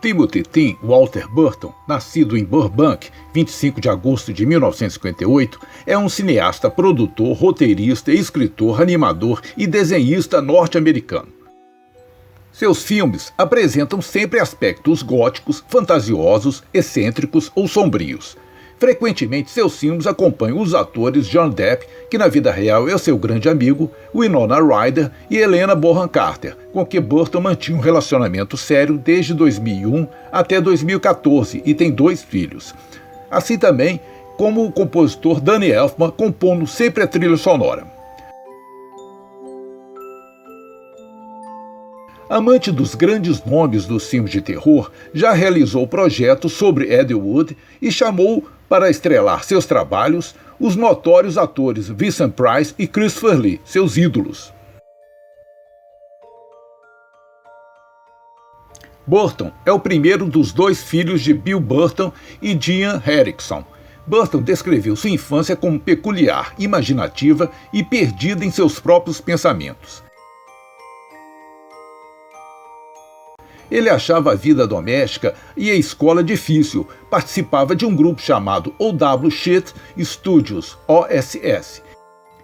Timothy Tim Walter Burton, nascido em Burbank, 25 de agosto de 1958, é um cineasta, produtor, roteirista, escritor, animador e desenhista norte-americano. Seus filmes apresentam sempre aspectos góticos, fantasiosos, excêntricos ou sombrios. Frequentemente, seus filmes acompanham os atores John Depp, que na vida real é seu grande amigo, Winona Ryder e Helena Bonham Carter, com que Burton mantinha um relacionamento sério desde 2001 até 2014 e tem 2 filhos. Assim também como o compositor Danny Elfman, compondo sempre a trilha sonora. Amante dos grandes nomes dos filmes de terror, já realizou projetos sobre Ed Wood e chamou para estrelar seus trabalhos os notórios atores Vincent Price e Christopher Lee, seus ídolos. Burton é o primeiro dos 2 filhos de Bill Burton e Jean Erickson. Burton descreveu sua infância como peculiar, imaginativa e perdida em seus próprios pensamentos. Ele achava a vida doméstica e a escola difícil, participava de um grupo chamado O.W. Shit Studios, OSS,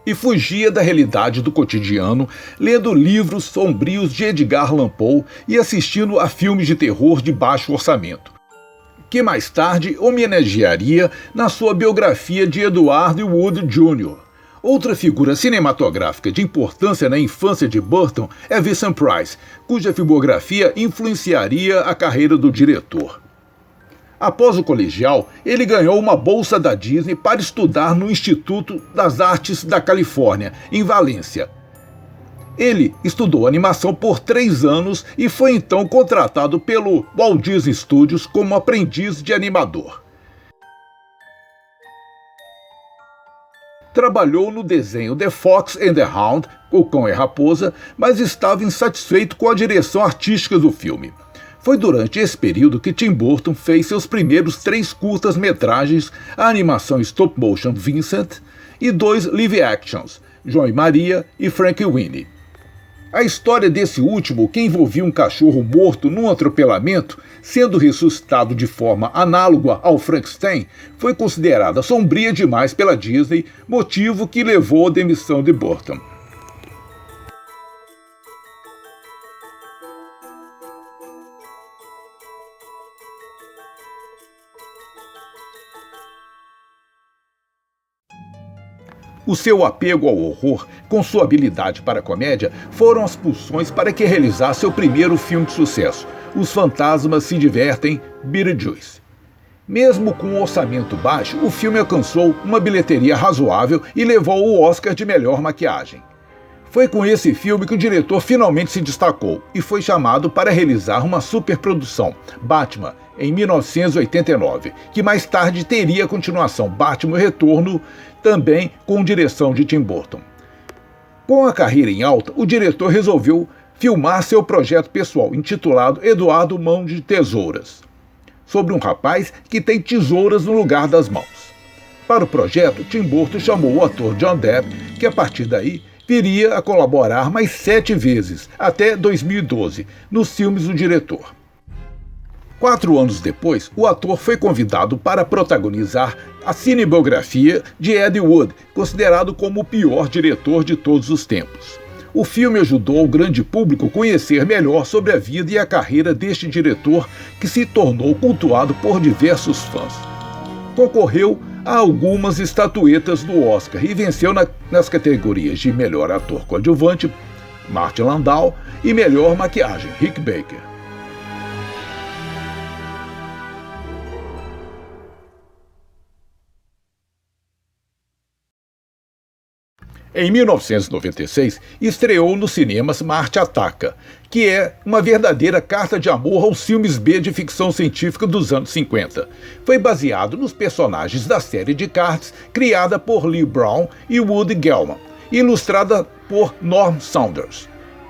e fugia da realidade do cotidiano, lendo livros sombrios de Edgar Allan Poe e assistindo a filmes de terror de baixo orçamento, que mais tarde homenagearia na sua biografia de Edward Wood Jr. Outra figura cinematográfica de importância na infância de Burton é Vincent Price, cuja filmografia influenciaria a carreira do diretor. Após o colegial, ele ganhou uma bolsa da Disney para estudar no Instituto das Artes da Califórnia, em Valência. Ele estudou animação por 3 anos e foi então contratado pelo Walt Disney Studios como aprendiz de animador. Trabalhou no desenho The Fox and the Hound, O Cão e a Raposa, mas estava insatisfeito com a direção artística do filme. Foi durante esse período que Tim Burton fez seus primeiros 3 curtas-metragens, a animação stop-motion Vincent e 2 live-actions, João e Maria e Frank e Winnie. A história desse último, que envolvia um cachorro morto num atropelamento, sendo ressuscitado de forma análoga ao Frankenstein, foi considerada sombria demais pela Disney, motivo que levou à demissão de Burton. O seu apego ao horror, com sua habilidade para a comédia, foram as pulsões para que realizasse seu primeiro filme de sucesso, Os Fantasmas se Divertem, Beetlejuice. Mesmo com um orçamento baixo, o filme alcançou uma bilheteria razoável e levou o Oscar de melhor maquiagem. Foi com esse filme que o diretor finalmente se destacou e foi chamado para realizar uma superprodução, Batman, em 1989, que mais tarde teria a continuação Batman Retorno, também com direção de Tim Burton. Com a carreira em alta, o diretor resolveu filmar seu projeto pessoal, intitulado Eduardo Mão de Tesouras, sobre um rapaz que tem tesouras no lugar das mãos. Para o projeto, Tim Burton chamou o ator John Depp, que a partir daí viria a colaborar mais 7 vezes, até 2012, nos filmes do diretor. 4 anos depois, o ator foi convidado para protagonizar a cinebiografia de Ed Wood, considerado como o pior diretor de todos os tempos. O filme ajudou o grande público a conhecer melhor sobre a vida e a carreira deste diretor, que se tornou cultuado por diversos fãs. Concorreu a algumas estatuetas do Oscar e venceu nas categorias de melhor ator coadjuvante, Martin Landau, e melhor maquiagem, Rick Baker. Em 1996, estreou nos cinemas Marte Ataca, que é uma verdadeira carta de amor aos filmes B de ficção científica dos anos 50. Foi baseado nos personagens da série de cards criada por Lee Brown e Woody Gelman, e ilustrada por Norm Saunders.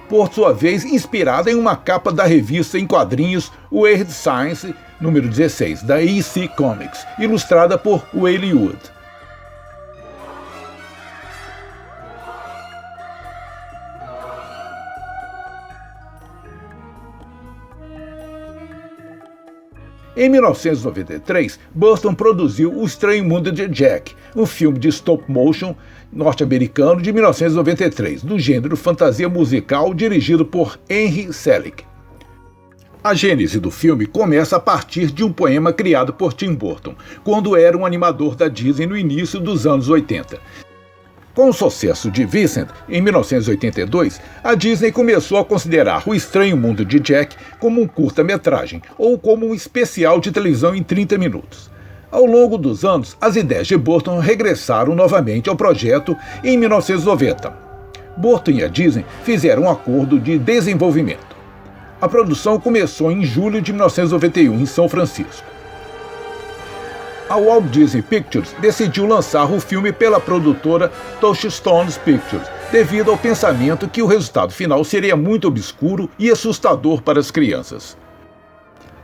Por sua vez, inspirada em uma capa da revista em quadrinhos Weird Science, número 16, da EC Comics, ilustrada por Wally Wood. Em 1993, Burton produziu O Estranho Mundo de Jack, um filme de stop-motion norte-americano de 1993, do gênero fantasia musical, dirigido por Henry Selick. A gênese do filme começa a partir de um poema criado por Tim Burton, quando era um animador da Disney no início dos anos 80. Com o sucesso de Vincent, em 1982, a Disney começou a considerar O Estranho Mundo de Jack como um curta-metragem, ou como um especial de televisão em 30 minutos. Ao longo dos anos, as ideias de Burton regressaram novamente ao projeto em 1990. Burton e a Disney fizeram um acordo de desenvolvimento. A produção começou em julho de 1991 em São Francisco. A Walt Disney Pictures decidiu lançar o filme pela produtora Touchstone Pictures, devido ao pensamento que o resultado final seria muito obscuro e assustador para as crianças.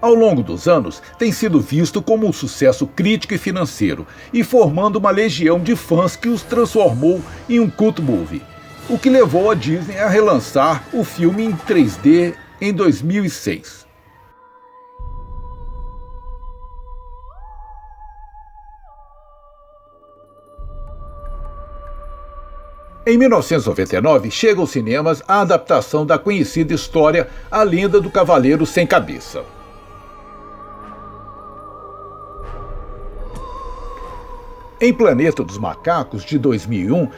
Ao longo dos anos, tem sido visto como um sucesso crítico e financeiro, e formando uma legião de fãs que os transformou em um cult movie, o que levou a Disney a relançar o filme em 3D em 2006. Em 1999, chega aos cinemas a adaptação da conhecida história A Lenda do Cavaleiro Sem Cabeça. Em Planeta dos Macacos, de 2001,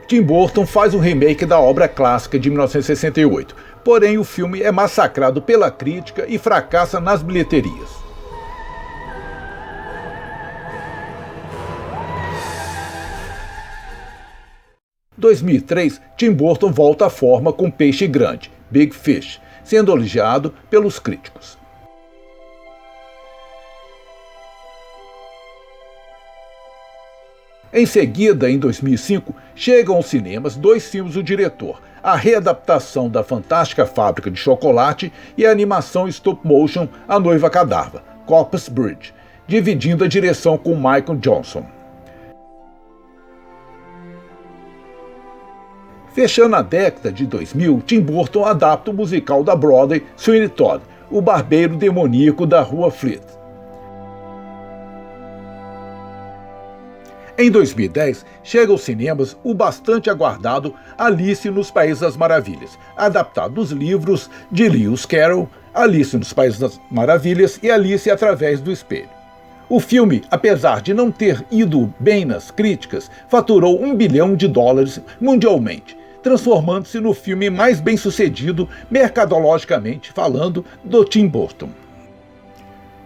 Tim Burton faz um remake da obra clássica de 1968, porém o filme é massacrado pela crítica e fracassa nas bilheterias. Em 2003, Tim Burton volta à forma com Peixe Grande, Big Fish, sendo elogiado pelos críticos. Em seguida, em 2005, chegam aos cinemas dois filmes do diretor, a readaptação da Fantástica Fábrica de Chocolate e a animação stop-motion A Noiva Cadáver, Corpus Bridge, dividindo a direção com Michael Johnson. Fechando a década de 2000, Tim Burton adapta o musical da Broadway Sweeney Todd, o barbeiro demoníaco da Rua Fleet. Em 2010, chega aos cinemas o bastante aguardado Alice nos Países das Maravilhas, adaptado dos livros de Lewis Carroll, Alice nos Países das Maravilhas e Alice através do Espelho. O filme, apesar de não ter ido bem nas críticas, faturou US$1 bilhão mundialmente, transformando-se no filme mais bem-sucedido, mercadologicamente falando, do Tim Burton.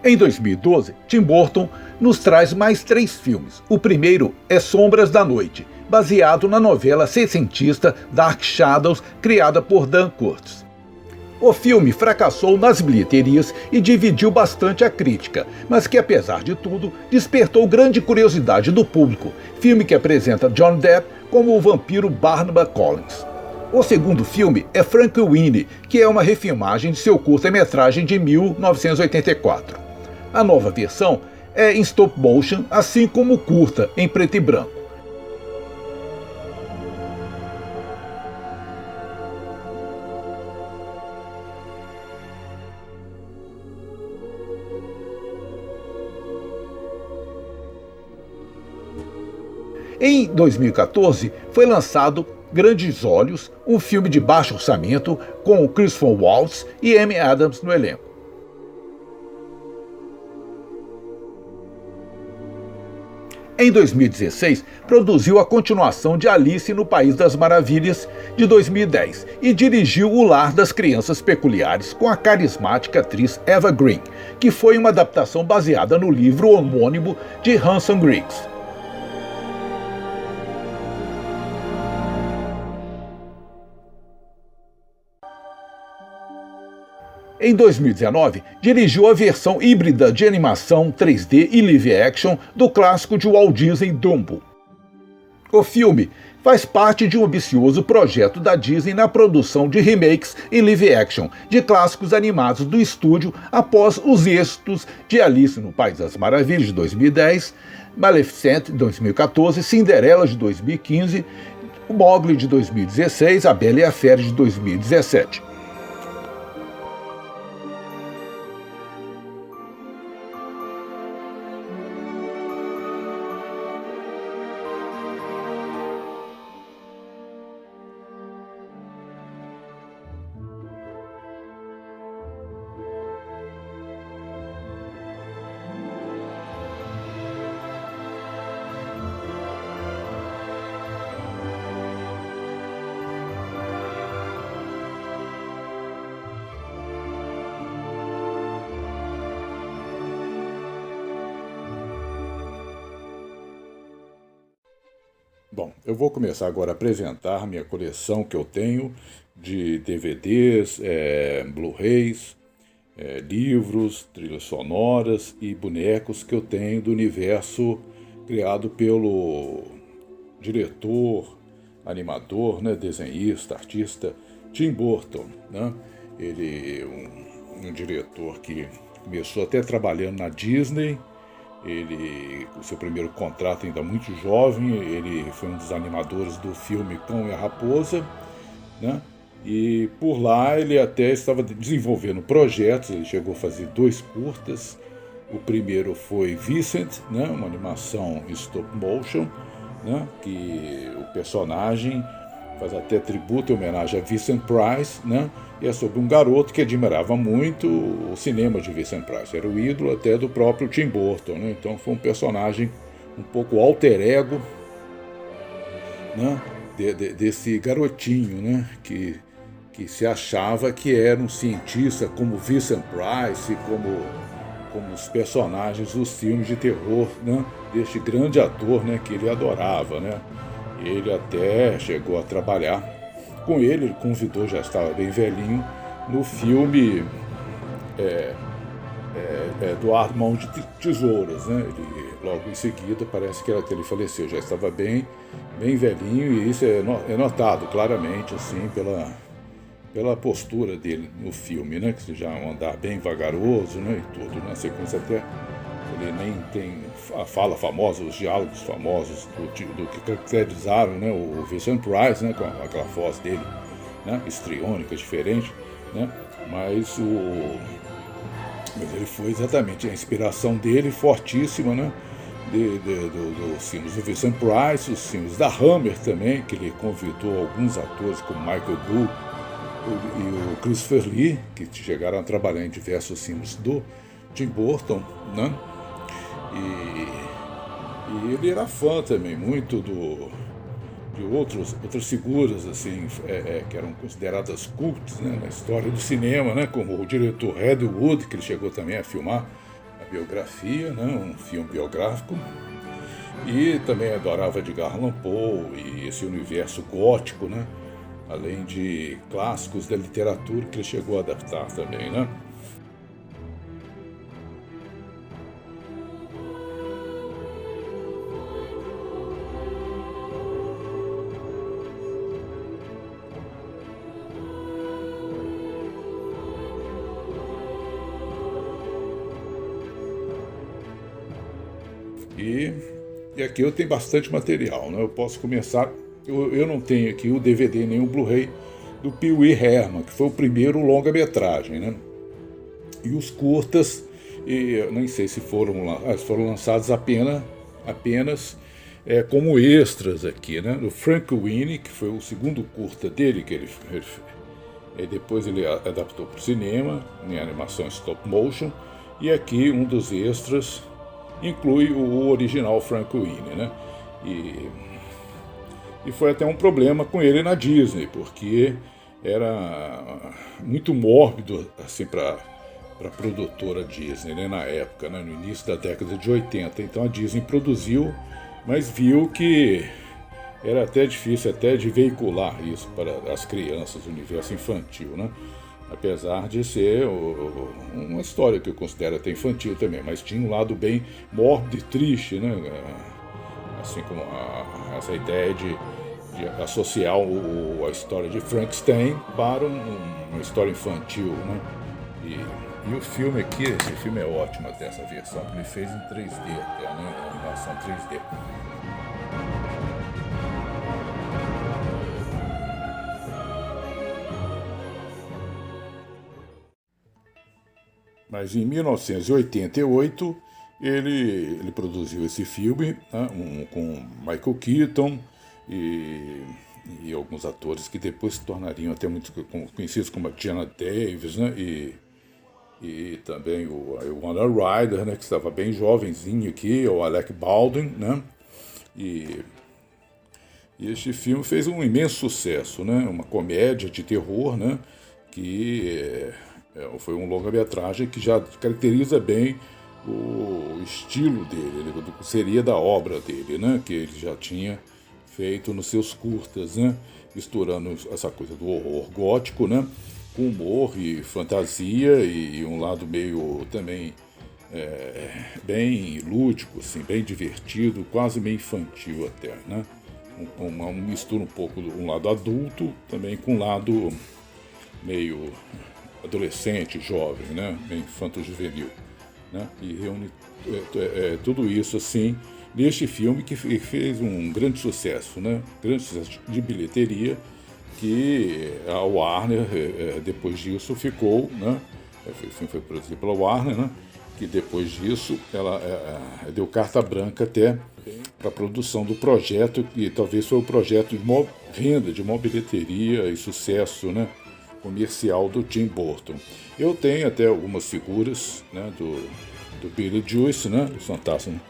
Em 2012, Tim Burton nos traz mais 3 filmes. O primeiro é Sombras da Noite, baseado na novela seiscentista Dark Shadows, criada por Dan Curtis. O filme fracassou nas bilheterias e dividiu bastante a crítica, mas que, apesar de tudo, despertou grande curiosidade do público, filme que apresenta John Depp como o vampiro Barnaba Collins. O segundo filme é Frankenweenie, que é uma refilmagem de seu curta-metragem de 1984. A nova versão é em stop motion, assim como o curta, em preto e branco. Em 2014, foi lançado Grandes Olhos, um filme de baixo orçamento com Christopher Waltz e Amy Adams no elenco. Em 2016, produziu a continuação de Alice no País das Maravilhas, de 2010, e dirigiu O Lar das Crianças Peculiares com a carismática atriz Eva Green, que foi uma adaptação baseada no livro homônimo de Hanson Griggs. Em 2019, dirigiu a versão híbrida de animação 3D e live action do clássico de Walt Disney Dumbo. O filme faz parte de um ambicioso projeto da Disney na produção de remakes em live action de clássicos animados do estúdio após os êxitos de Alice no País das Maravilhas de 2010, Maleficent de 2014, Cinderela de 2015, o Mowgli de 2016, A Bela e a Fera de 2017. Bom, eu vou começar agora a apresentar minha coleção que eu tenho de DVDs, Blu-rays, livros, trilhas sonoras e bonecos que eu tenho do universo criado pelo diretor, animador, né, desenhista, artista Tim Burton, né? Ele é um diretor que começou até trabalhando na Disney. Ele, o seu primeiro contrato ainda muito jovem, ele foi um dos animadores do filme Cão e a Raposa, né? E por lá ele até estava desenvolvendo projetos, ele chegou a fazer 2 curtas. O primeiro foi Vincent, né? Uma animação stop motion, né? Que o personagem faz até tributo e homenagem a Vincent Price, né? E é sobre um garoto que admirava muito o cinema de Vincent Price. Era o ídolo até do próprio Tim Burton, né? Então foi um personagem um pouco alter ego, né? Desse garotinho, né? Que se achava que era um cientista como Vincent Price, como os personagens dos filmes de terror, né? Deste grande ator, né? Que ele adorava, né? Ele até chegou a trabalhar com ele convidou, já estava bem velhinho, no filme Eduardo Mão de Tesouras, né? Ele, logo em seguida, parece que ele faleceu, já estava bem velhinho, e isso é notado claramente, assim, pela postura dele no filme, né? Que já é um andar bem vagaroso, né? E tudo, na sequência até ele nem tem a fala famosa, os diálogos famosos do que caracterizaram, né, o Vincent Price, né, com aquela voz dele, né, histriônica, diferente, né, mas ele foi exatamente a inspiração dele, fortíssima, né, dos filmes do Vincent Price, os filmes da Hammer também, que ele convidou alguns atores como Michael Gough e o Christopher Lee, que chegaram a trabalhar em diversos filmes do Tim Burton, né? E ele era fã também muito de outras figuras assim, que eram consideradas cultas, né, na história do cinema, né, como o diretor Ed Wood, que ele chegou também a filmar a biografia, né, um filme biográfico. E também adorava Edgar Allan Poe e esse universo gótico, né, além de clássicos da literatura que ele chegou a adaptar também, né. E aqui eu tenho bastante material, né? Eu posso começar. Eu não tenho aqui o DVD nem o Blu-ray do Pee Wee Herman, que foi o primeiro longa-metragem, né? E os curtas, eu nem sei se foram lançados apenas como extras aqui, né? Do Frank Winnie, que foi o segundo curta dele, que depois ele adaptou para o cinema, em animação stop motion, e aqui um dos extras inclui o original Frank Winnie, né? E foi até um problema com ele na Disney, porque era muito mórbido assim, para a produtora Disney, né, na época, né, no início da década de 80. Então a Disney produziu, mas viu que era até difícil até de veicular isso para as crianças, o universo infantil, né? Apesar de ser uma história que eu considero até infantil também, mas tinha um lado bem mórbido e triste, né? Assim como essa ideia de associar a história de Frankenstein para uma história infantil, né? E o filme aqui, esse filme é ótimo até, essa versão que ele fez em 3D até, né? Animação 3D. Mas em 1988 ele produziu esse filme, né, com Michael Keaton e alguns atores que depois se tornariam até muito conhecidos como a Geena Davis, né, e também o Winona Ryder, né, que estava bem jovenzinho aqui, o Alec Baldwin, né, e este filme fez um imenso sucesso, né, uma comédia de terror, né, que foi um longa-metragem que já caracteriza bem o estilo dele, do que seria da obra dele, né? Que ele já tinha feito nos seus curtas, né? Misturando essa coisa do horror gótico, né? Com humor e fantasia e um lado meio também bem lúdico, assim, bem divertido, quase meio infantil até, né? Uma mistura um pouco um lado adulto também com um lado meio adolescente, jovem, né? Meio infanto-juvenil, né? E reúne tudo isso assim neste filme que fez um grande sucesso, né? Grande sucesso de bilheteria, que a Warner depois disso ficou, né? O filme foi produzido pela Warner, né? Que depois disso ela deu carta branca até para a produção do projeto, que talvez foi o projeto de maior venda, de maior bilheteria e sucesso, né, comercial do Tim Burton. Eu tenho até algumas figuras, né, do Beetlejuice, né, os fantasmas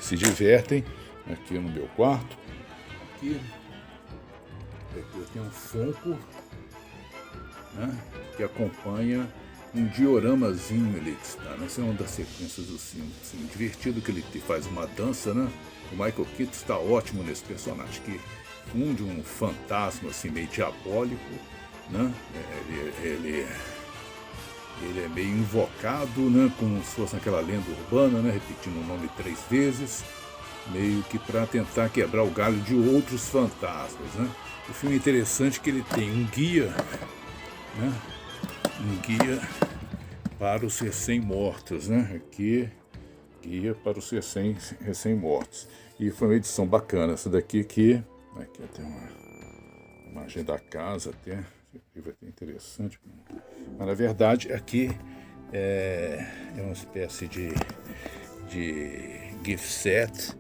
se divertem, aqui no meu quarto. Aqui eu tenho um Funko, né, que acompanha um dioramazinho ali que está, né? Essa é uma das sequências do filme, assim, divertido, que ele faz uma dança, né? O Michael Keaton está ótimo nesse personagem, que funde um fantasma assim meio diabólico, né? Ele é meio invocado, né? Como se fosse aquela lenda urbana, né? Repetindo o nome 3 vezes, meio que para tentar quebrar o galho de outros fantasmas, né? O filme é interessante que ele tem um guia, né? Um guia para os recém-mortos, né? Aqui, guia para os recém-mortos. E foi uma edição bacana. Essa daqui aqui tem uma imagem da casa até. Vai ter interessante. Mas na verdade aqui é uma espécie de gift set.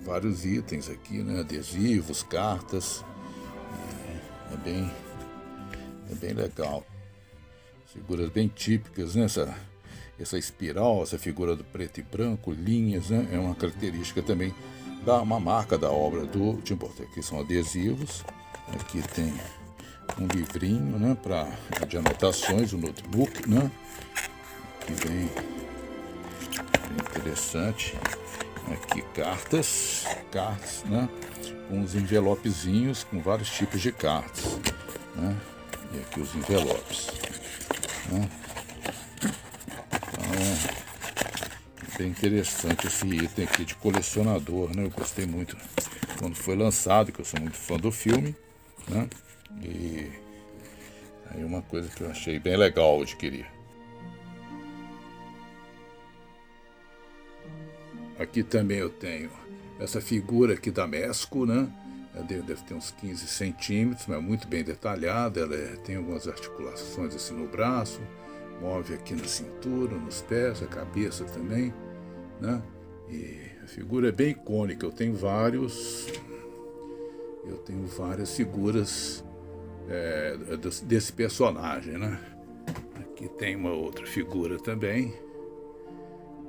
Vários itens aqui, né? Adesivos, cartas. É bem legal. Figuras bem típicas, né? Essa espiral, essa figura do preto e branco, linhas, né? É uma característica também uma marca da obra do Tim Burton. Aqui são adesivos, aqui tem um livrinho, né? De anotações, um notebook, né? Aqui bem interessante. Aqui cartas, né? Com uns envelopezinhos com vários tipos de cartas, né? E aqui os envelopes. Então, bem interessante esse item aqui de colecionador, né? Eu gostei muito quando foi lançado, que eu sou muito fã do filme, né? E aí uma coisa que eu achei bem legal adquirir. Aqui também eu tenho essa figura aqui da Mesco, né? Deve ter uns 15 centímetros, mas muito bem detalhada. Ela tem algumas articulações assim no braço, move aqui na cintura, nos pés, a cabeça também, né? E a figura é bem icônica. Eu tenho várias figuras desse personagem, né? Aqui tem uma outra figura também.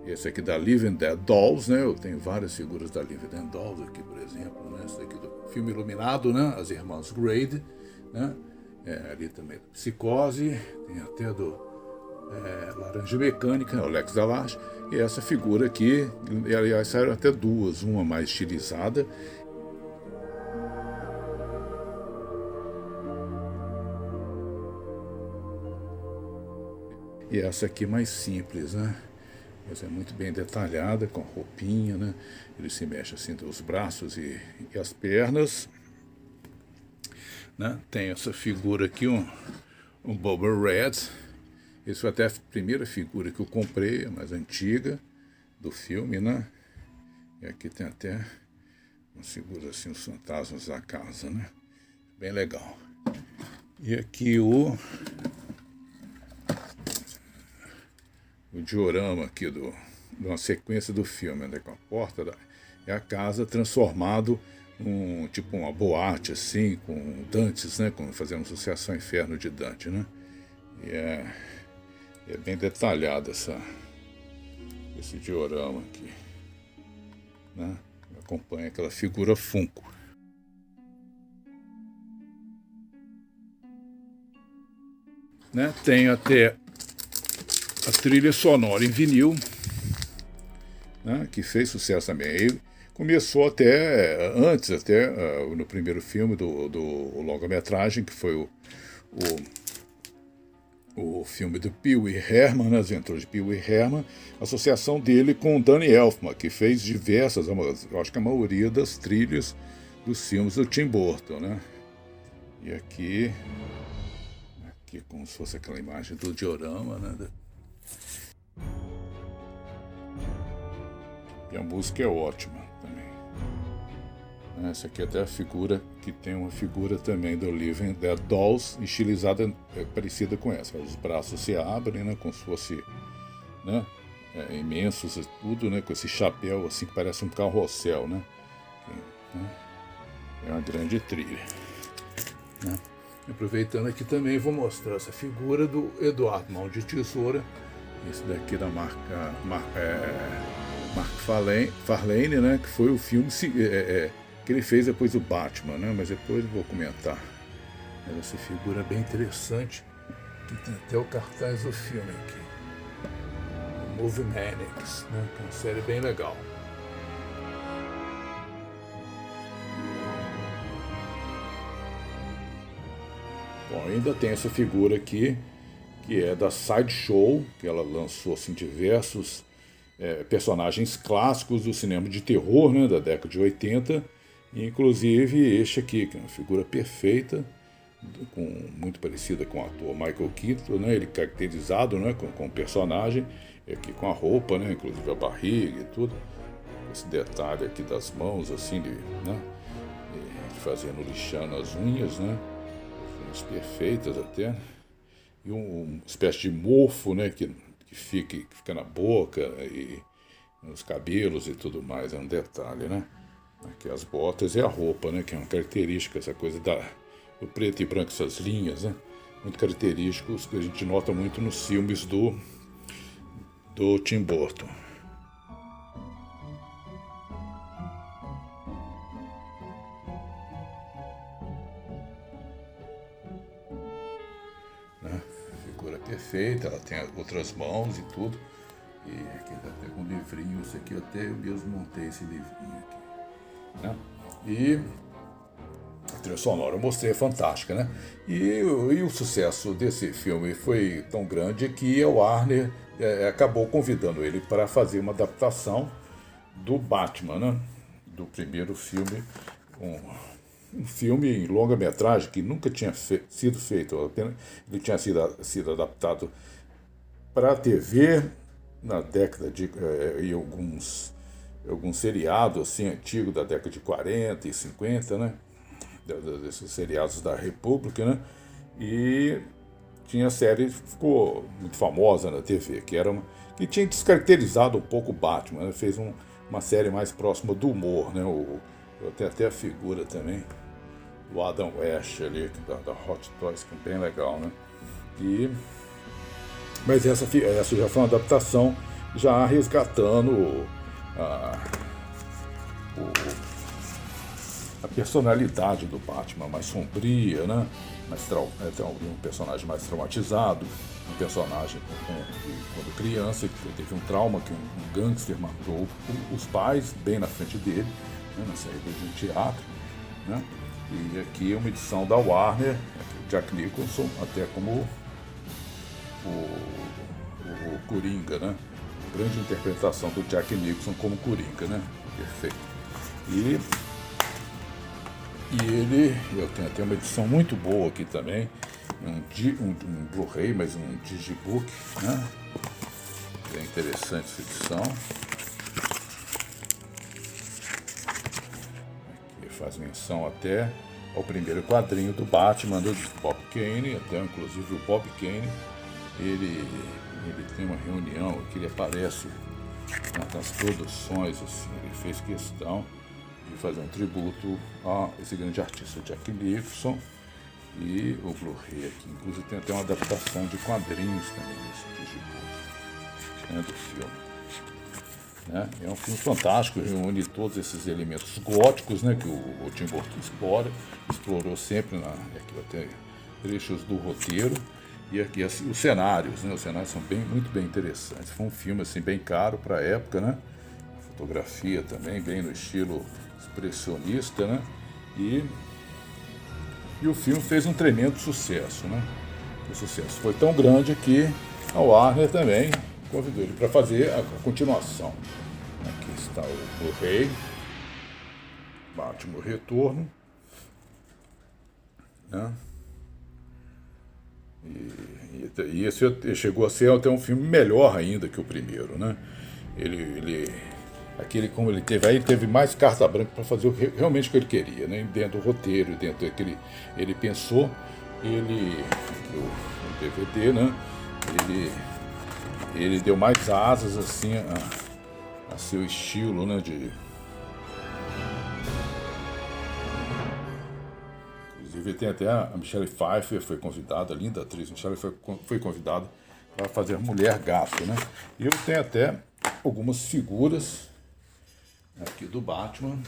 Esse aqui da Living Dead Dolls, né? Eu tenho várias figuras da Living Dead Dolls aqui, por exemplo, né? Esse daqui do filme Iluminado, né? As irmãs Grade, né? Ali também Psicose, tem até do Laranja Mecânica, o Lex Dallas, e essa figura aqui, e aliás saíram até duas, uma mais estilizada. E essa aqui mais simples, né? Essa é muito bem detalhada, com roupinha, né? Ele se mexe assim dos braços e as pernas, né? Tem essa figura aqui, um Boba Red. Essa foi até a primeira figura que eu comprei, a mais antiga do filme, né? E aqui tem até umas figuras assim, os fantasmas da casa, né? Bem legal. E aqui o diorama aqui de uma sequência do filme, né, com a porta é a casa transformado num tipo uma boate assim, com Dantes, né, como fazendo associação ao Inferno de Dante, né? E é bem detalhado esse diorama aqui, né? Acompanha aquela figura Funko. Né? Tem até a trilha sonora em vinil, né, que fez sucesso também. começou até antes, até no primeiro filme do longa-metragem, que foi o filme do Pee Wee Herman, né, As Aventuras de Pee Wee Herman, a associação dele com o Danny Elfman, que fez diversas, eu acho que a maioria das trilhas dos filmes do Tim Burton, né? E aqui como se fosse aquela imagem do diorama, né? E a música é ótima também. Essa aqui é até a figura, que tem uma figura também do Living Dead Dolls, estilizada parecida com essa. Os braços se abrem, né, como se fosse, né, imensos e tudo, né, com esse chapéu assim que parece um carrossel, né? É uma grande trilha, né? Aproveitando aqui também, vou mostrar essa figura do Eduardo Mão de Tesoura. Esse daqui da marca Mark Farlane, né? Que foi o filme que ele fez depois do Batman, né? Mas depois eu vou comentar. Mas essa figura é bem interessante, que tem até o cartaz do filme aqui. O Movie Maniacs, né? Que é uma série bem legal. Bom, ainda tem essa figura aqui, que é da Sideshow, que ela lançou assim, diversos personagens clássicos do cinema de terror, né, da década de 80, inclusive este aqui, que é uma figura perfeita, muito parecida com o ator Michael Keaton, né, ele caracterizado, né, com o personagem, aqui com a roupa, né, inclusive a barriga e tudo, esse detalhe aqui das mãos, assim, né, fazendo, lixando as unhas, né, perfeitas até, e uma espécie de mofo, né, que fica na boca e nos cabelos e tudo mais, é um detalhe, né? Aqui as botas e a roupa, né, que é uma característica, essa coisa do preto e branco, essas linhas, né, muito característicos que a gente nota muito nos filmes do Tim Burton. Perfeita, ela tem outras mãos e tudo, e aqui tá até com um livrinho, esse aqui até eu mesmo montei esse livrinho aqui, né? E a trilha sonora eu mostrei, é fantástica, né? E o sucesso desse filme foi tão grande que a Warner acabou convidando ele para fazer uma adaptação do Batman, né? Do primeiro filme, um filme em longa-metragem que nunca tinha sido feito. Ele tinha sido adaptado para a TV na década de... e alguns seriados assim, antigos da década de 40 e 50, né? Desses seriados da República, né? E tinha série, ficou muito famosa na TV, que tinha descaracterizado um pouco o Batman, né? Fez uma série mais próxima do humor, né? Eu tenho até a figura também do Adam West ali, da Hot Toys, que é bem legal, né? Mas essa já foi uma adaptação, já resgatando a personalidade do Batman, mais sombria, né? Um personagem mais traumatizado, um personagem que, quando criança, teve um trauma que um gangster matou os pais bem na frente dele, né? Na saída de um teatro, né? E aqui é uma edição da Warner, Jack Nicholson, até como o Coringa, né? Grande interpretação do Jack Nicholson como Coringa, né? Perfeito. E eu tenho até uma edição muito boa aqui também, um Blu-ray, mas um Digibook, né? Bem interessante essa edição. Aqui faz menção até ao primeiro quadrinho do Batman, do Bob Kane, até inclusive o Bob Kane, ele tem uma reunião que ele aparece nas produções, assim, ele fez questão de fazer um tributo a esse grande artista, Jack Nicholson, e o Blu-ray aqui. Inclusive tem até uma adaptação de quadrinhos também desse tributo, né, do filme. Né? É um filme fantástico, reúne todos esses elementos góticos, né, que o Tim Burton explorou sempre, aqui até trechos do roteiro. E aqui assim, os cenários, né? Os cenários são muito bem interessantes. Foi um filme assim, bem caro para a época, né? fotografia também, bem no estilo expressionista, né? E o filme fez um tremendo sucesso, né? O sucesso foi tão grande que a Warner também convidou ele para fazer a continuação. Aqui está o Blu-ray, Batman Retorno, né? E esse chegou a ser até um filme melhor ainda que o primeiro, né? Como ele teve aí, teve mais carta branca para fazer realmente o que ele queria, né? Dentro do roteiro, dentro daquele, ele pensou, o DVD, né? Ele deu mais asas assim a seu estilo, né? Inclusive tem até a Michelle Pfeiffer foi convidada, a linda atriz Michelle foi convidada para fazer Mulher Gato, né? E eu tenho até algumas figuras aqui do Batman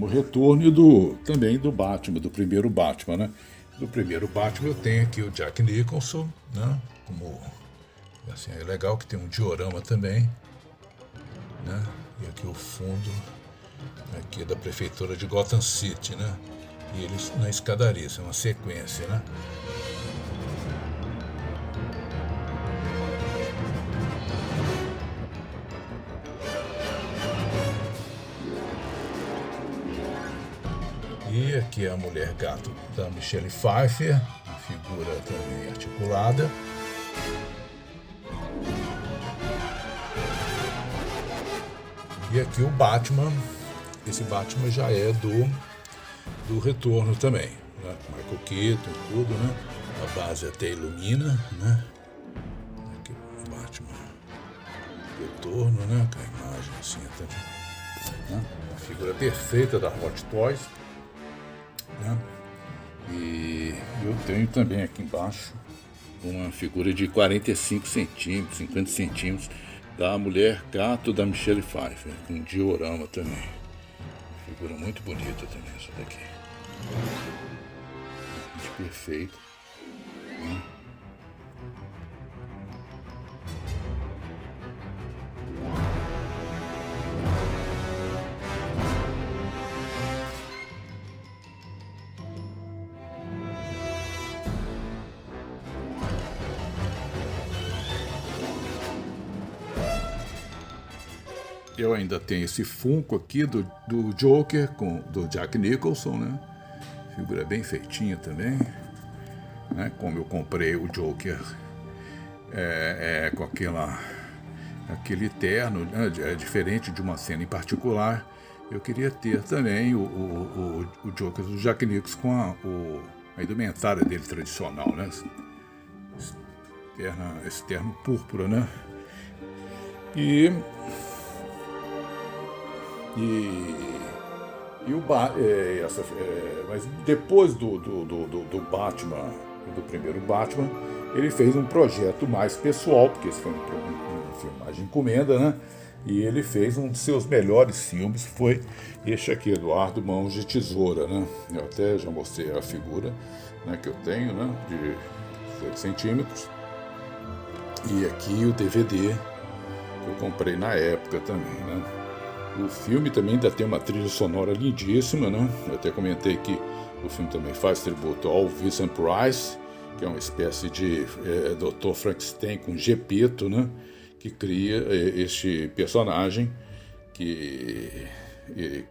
Retorno e também do Batman, do primeiro Batman, né? Do primeiro Batman eu tenho aqui o Jack Nicholson, né? Como assim, é legal que tem um diorama também, né? E aqui o fundo aqui da prefeitura de Gotham City, né? E eles na escadaria, isso é uma sequência, né? E aqui é a Mulher Gato da Michelle Pfeiffer, figura também articulada. E aqui o Batman, esse Batman já é do Retorno também, né? Michael Keaton e tudo, né? A base até ilumina, né? Aqui o Batman Retorno, né? Com a imagem assim até, né? A figura perfeita da Hot Toys, né? E eu tenho também aqui embaixo uma figura de 45 centímetros, 50 centímetros da Mulher Gato da Michelle Pfeiffer, com um diorama também. Figura muito bonita também essa daqui. Perfeito. Eu ainda tenho esse Funko aqui do Joker, do Jack Nicholson, né? Figura bem feitinha também, né? Como eu comprei o Joker com aquele terno, né? Diferente de uma cena em particular, eu queria ter também o Joker do Jack Nicholson com a indumentária dele tradicional, né? Esse terno púrpura, né? Mas depois do Batman, do primeiro Batman, ele fez um projeto mais pessoal, porque esse foi uma filmagem encomenda, né? E ele fez um de seus melhores filmes, foi este aqui, Eduardo Mãos de Tesoura, né? Eu até já mostrei a figura, né, que eu tenho, né, de 18 centímetros. E aqui o DVD que eu comprei na época também, né? O filme também ainda tem uma trilha sonora lindíssima, né? Eu até comentei que o filme também faz tributo ao Vincent Price, que é uma espécie de Dr. Frankenstein com Gepeto, né? Que cria este personagem que,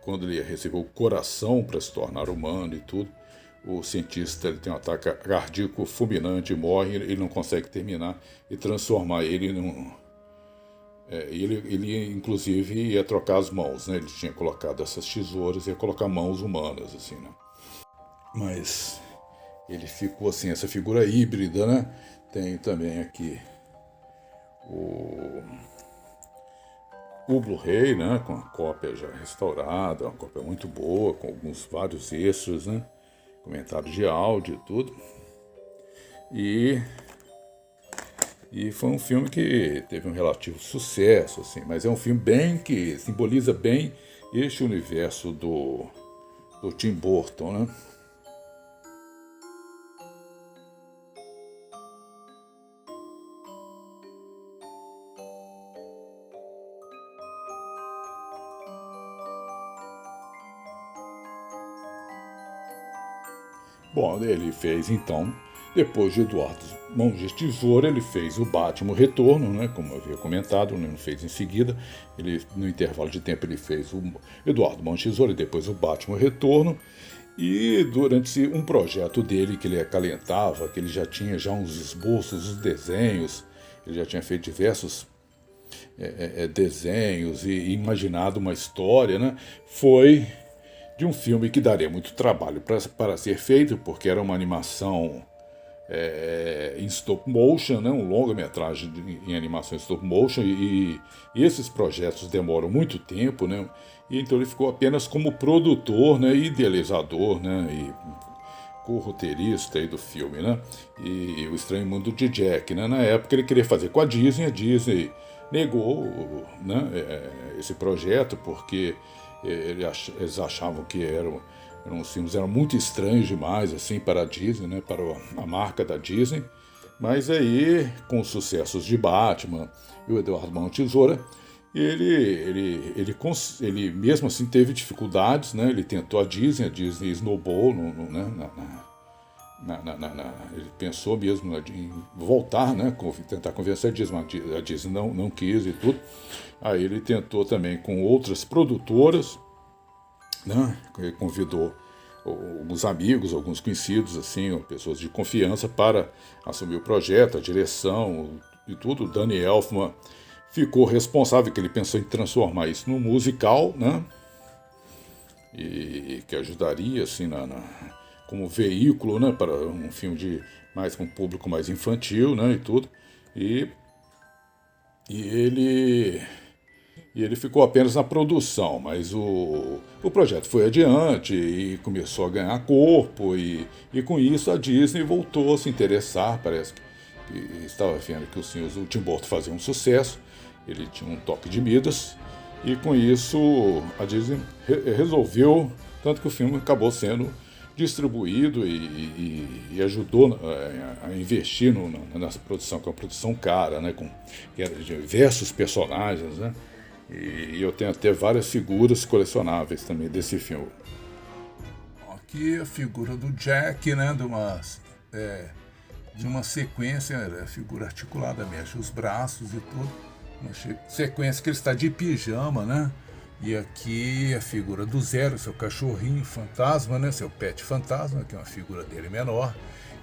quando ele recebeu o coração para se tornar humano e tudo, o cientista ele tem um ataque cardíaco fulminante e morre, ele não consegue terminar e transformar ele num... ele inclusive ia trocar as mãos, né? Ele tinha colocado essas tesouras e ia colocar mãos humanas, assim, né? Mas ele ficou assim, essa figura híbrida, né? Tem também aqui o Blu-ray, né? Com a cópia já restaurada, uma cópia muito boa, com vários extras, né? Comentários de áudio e tudo. E foi um filme que teve um relativo sucesso, assim, mas é um filme bem que simboliza bem este universo do Tim Burton, né? Bom, ele fez então, depois de Eduardo Mãos de Tesoura, ele fez o Batman Retorno, né, como eu havia comentado, não fez em seguida. No intervalo de tempo, ele fez o Eduardo Mãos de Tesoura e depois o Batman Retorno. E durante um projeto dele que ele acalentava, que ele já tinha uns esboços, os desenhos, ele já tinha feito diversos desenhos e imaginado uma história, né, foi de um filme que daria muito trabalho para ser feito, porque era uma animação em stop motion, né, um longa-metragem em animação em stop motion, e esses projetos demoram muito tempo, né, e então ele ficou apenas como produtor, né, idealizador, né, e co-roteirista aí do filme, né, e O Estranho Mundo de Jack, né. Na época ele queria fazer com a Disney negou, né, esse projeto, porque eles achavam que os filmes eram muito estranhos demais assim para a Disney, né, para a marca da Disney. Mas aí, com os sucessos de Batman e o Eduardo Mãos de Tesoura, ele mesmo assim teve dificuldades, né? Ele tentou a Disney snowball, ele pensou mesmo em voltar, né, tentar convencer a Disney não quis e tudo. Aí ele tentou também com outras produtoras, né, convidou alguns amigos, alguns conhecidos, assim, pessoas de confiança para assumir o projeto, a direção e tudo. O Danny Elfman ficou responsável, que ele pensou em transformar isso num musical, né, e que ajudaria assim como veículo, né, para um filme mais com um público mais infantil, né, e tudo. E ele ficou apenas na produção, mas o projeto foi adiante e começou a ganhar corpo, e com isso a Disney voltou a se interessar. Parece que estava vendo que o Tim Burton fazia um sucesso, ele tinha um toque de Midas, e com isso a Disney resolveu, tanto que o filme acabou sendo distribuído e ajudou a investir nessa produção, que é uma produção cara, né, com diversos personagens, né, e eu tenho até várias figuras colecionáveis também desse filme. Aqui a figura do Jack, né, de uma sequência, figura articulada, mexe os braços e tudo, uma sequência que ele está de pijama, né. E aqui a figura do Zero, seu cachorrinho fantasma, né, seu pet fantasma, que é uma figura dele menor.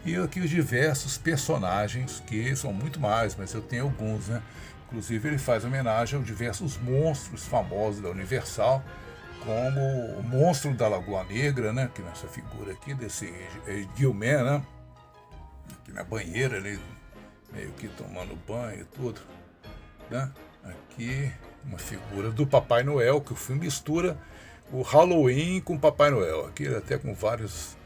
E aqui os diversos personagens, que são muito mais, mas eu tenho alguns, né. Inclusive ele faz homenagem a diversos monstros famosos da Universal, como o monstro da Lagoa Negra, né, que nessa figura aqui, desse Gilman, né, aqui na banheira, ele meio que tomando banho e tudo, né. Aqui uma figura do Papai Noel, que o filme mistura o Halloween com o Papai Noel. Aqui até com vários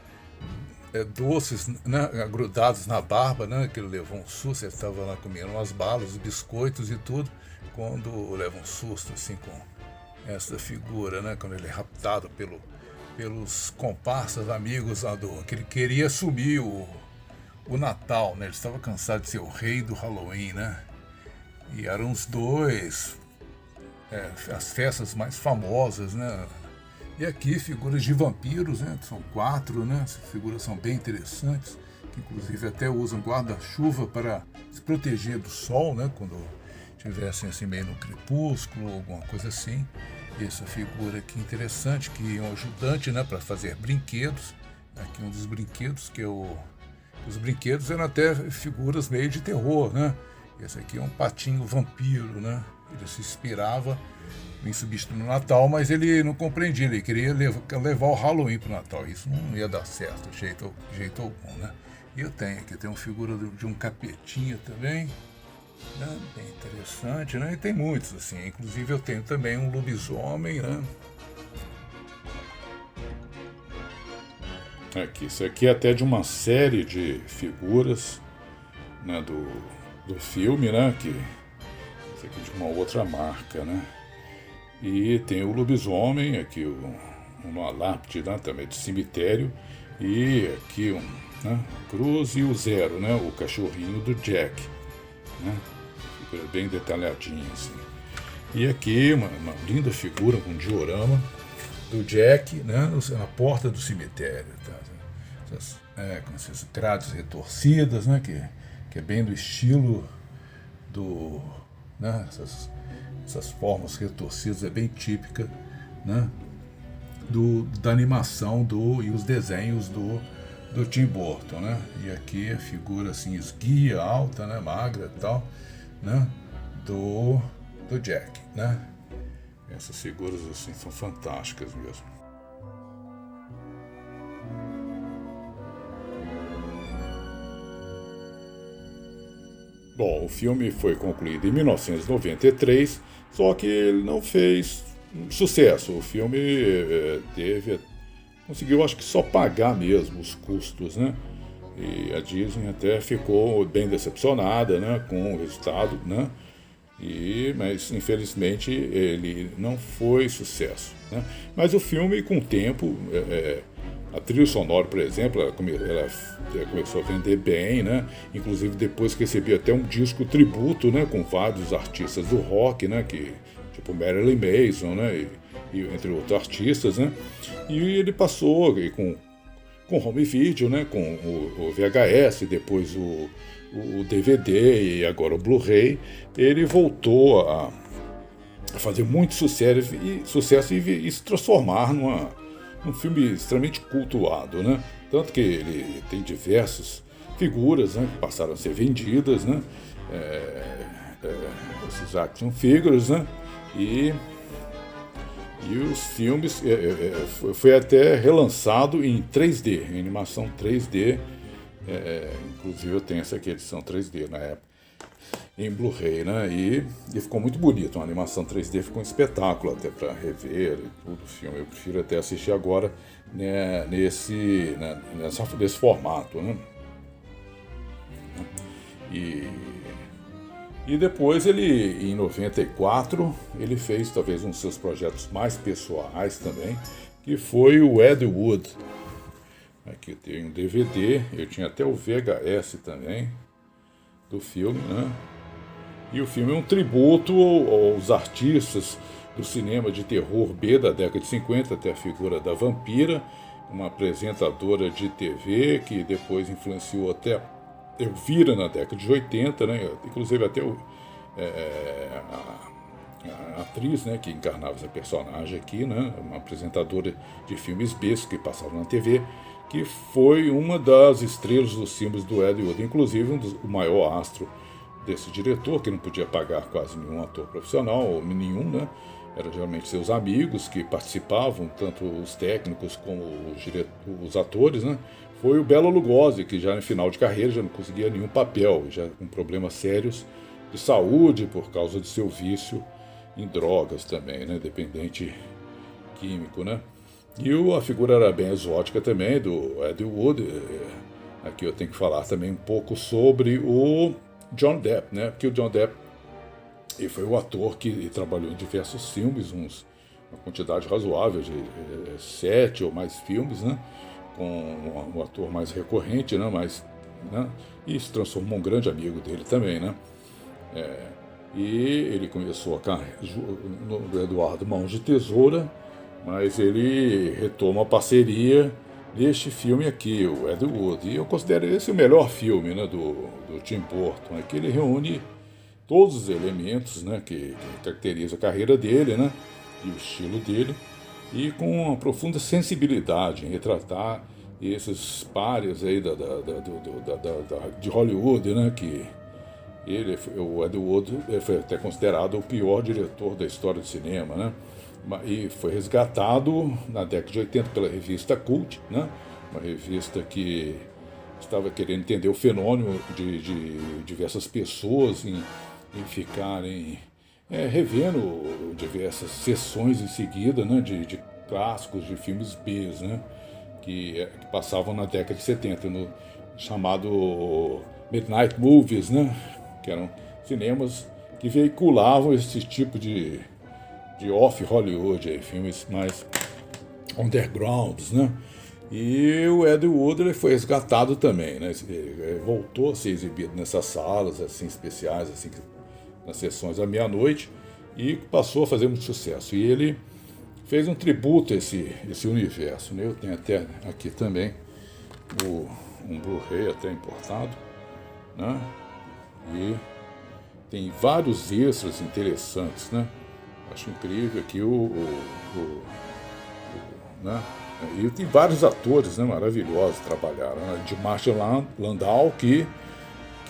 doces, né, grudados na barba, né, que ele levou um susto. Ele estava lá comendo umas balas, biscoitos e tudo, quando leva um susto assim com essa figura, né, quando ele é raptado pelos comparsas amigos lá que ele queria assumir o Natal, né. Ele estava cansado de ser o rei do Halloween, né, e eram os dois as festas mais famosas, né? E aqui figuras de vampiros, né? São 4, né? Essas figuras são bem interessantes, que inclusive até usam guarda-chuva para se proteger do sol, né? Quando estivessem assim meio no crepúsculo, alguma coisa assim. E essa figura aqui interessante, que é um ajudante, né? Para fazer brinquedos. Aqui um dos brinquedos, os brinquedos eram até figuras meio de terror, né? Esse aqui é um patinho vampiro, né? Ele se inspirava em substituir no Natal, mas ele não compreendia, ele queria levar o Halloween para o Natal. Isso não ia dar certo, de jeito algum, né? E eu tenho aqui, tem uma figura de um capetinha também, né? Bem interessante, né? E tem muitos, assim, inclusive eu tenho também um lobisomem, né? Aqui, isso aqui é até de uma série de figuras, né, do filme, né, isso aqui de uma outra marca, né, e tem o lobisomem, aqui uma lápide, né, também de cemitério, e aqui né, cruz e o Zero, né, o cachorrinho do Jack, né, fica bem detalhadinho assim. E aqui uma linda figura com diorama do Jack, né, na porta do cemitério, tá? com essas grades retorcidas, né, que é bem do estilo né, essas formas retorcidas, é bem típica, né, da animação e os desenhos do Tim Burton, né? E aqui a figura assim esguia, alta, né, magra e tal, né, do Jack, né? Essas figuras assim são fantásticas mesmo. Bom, o filme foi concluído em 1993, só que ele não fez sucesso. O filme conseguiu, acho que só pagar mesmo os custos, né? E a Disney até ficou bem decepcionada, né, com o resultado, né? Mas infelizmente ele não foi sucesso, né? Mas o filme, com o tempo, a trilha sonora, por exemplo, ela começou a vender bem, né? Inclusive depois recebia até um disco tributo, né, com vários artistas do rock, né, tipo Marilyn Manson, né, e entre outros artistas, né? E ele passou com home video, né, com o VHS, depois o DVD e agora o Blu-ray. Ele voltou a fazer muito sucesso e se transformar num filme extremamente cultuado, né? Tanto que ele tem diversas figuras, né, que passaram a ser vendidas, né? Esses action figures, né? E os filmes foi até relançado em 3D, em animação 3D. Inclusive eu tenho essa aqui, edição 3D na época, em Blu-ray, né? E ficou muito bonito, uma animação 3D, ficou um espetáculo até para rever e tudo o filme. Eu prefiro até assistir agora, né, nesse formato, né? E depois ele, em 94, ele fez talvez um dos seus projetos mais pessoais também, que foi o Ed Wood. Aqui eu tenho um DVD, eu tinha até o VHS também do filme, né? E o filme é um tributo aos artistas do cinema de terror B da década de 50, até a figura da vampira, uma apresentadora de TV que depois influenciou até Elvira na década de 80, né? Inclusive até a atriz, né, que encarnava essa personagem aqui, né? Uma apresentadora de filmes B que passavam na TV, que foi uma das estrelas dos filmes do Ed Wood, inclusive o maior astro desse diretor, que não podia pagar quase nenhum ator profissional, ou nenhum, né? Eram geralmente seus amigos que participavam, tanto os técnicos como os atores, né? Foi o Bela Lugosi, que já no final de carreira já não conseguia nenhum papel, já com problemas sérios de saúde por causa de seu vício em drogas também, né? Dependente químico, né? E a figura era bem exótica também, do Ed Wood. Aqui eu tenho que falar também um pouco sobre o John Depp, né? Porque o John Depp ele foi o ator que trabalhou em diversos filmes, uma quantidade razoável de 7 ou mais filmes, né? Com um ator mais recorrente, né? Né? E se transformou um grande amigo dele também, né? E ele começou a carreira no Eduardo Mãos de Tesoura, mas ele retoma a parceria neste filme aqui, o Ed Wood. E eu considero esse o melhor filme, né, do Tim Burton, que ele reúne todos os elementos, né, que caracterizam a carreira dele, né, e o estilo dele, e com uma profunda sensibilidade em retratar esses párias aí de Hollywood, né, que o Ed Wood foi até considerado o pior diretor da história do cinema, né? E foi resgatado na década de 80 pela revista Cult, né? Uma revista que estava querendo entender o fenômeno de diversas pessoas em ficarem revendo diversas sessões em seguida, né? De clássicos de filmes B, né? Que passavam na década de 70, no chamado Midnight Movies, né? Que eram cinemas que veiculavam esse tipo de off-Hollywood, filmes mais undergrounds, né? E o Ed Wood ele foi resgatado também, né? Ele voltou a ser exibido nessas salas assim, especiais, assim, nas sessões à meia-noite, e passou a fazer muito sucesso. E ele fez um tributo a esse universo, né? Eu tenho até aqui também um Blu-ray até importado, né? E tem vários extras interessantes, né? Acho incrível aqui né? E tem vários atores, né, maravilhosos que trabalharam, né? De Marshall Landau, que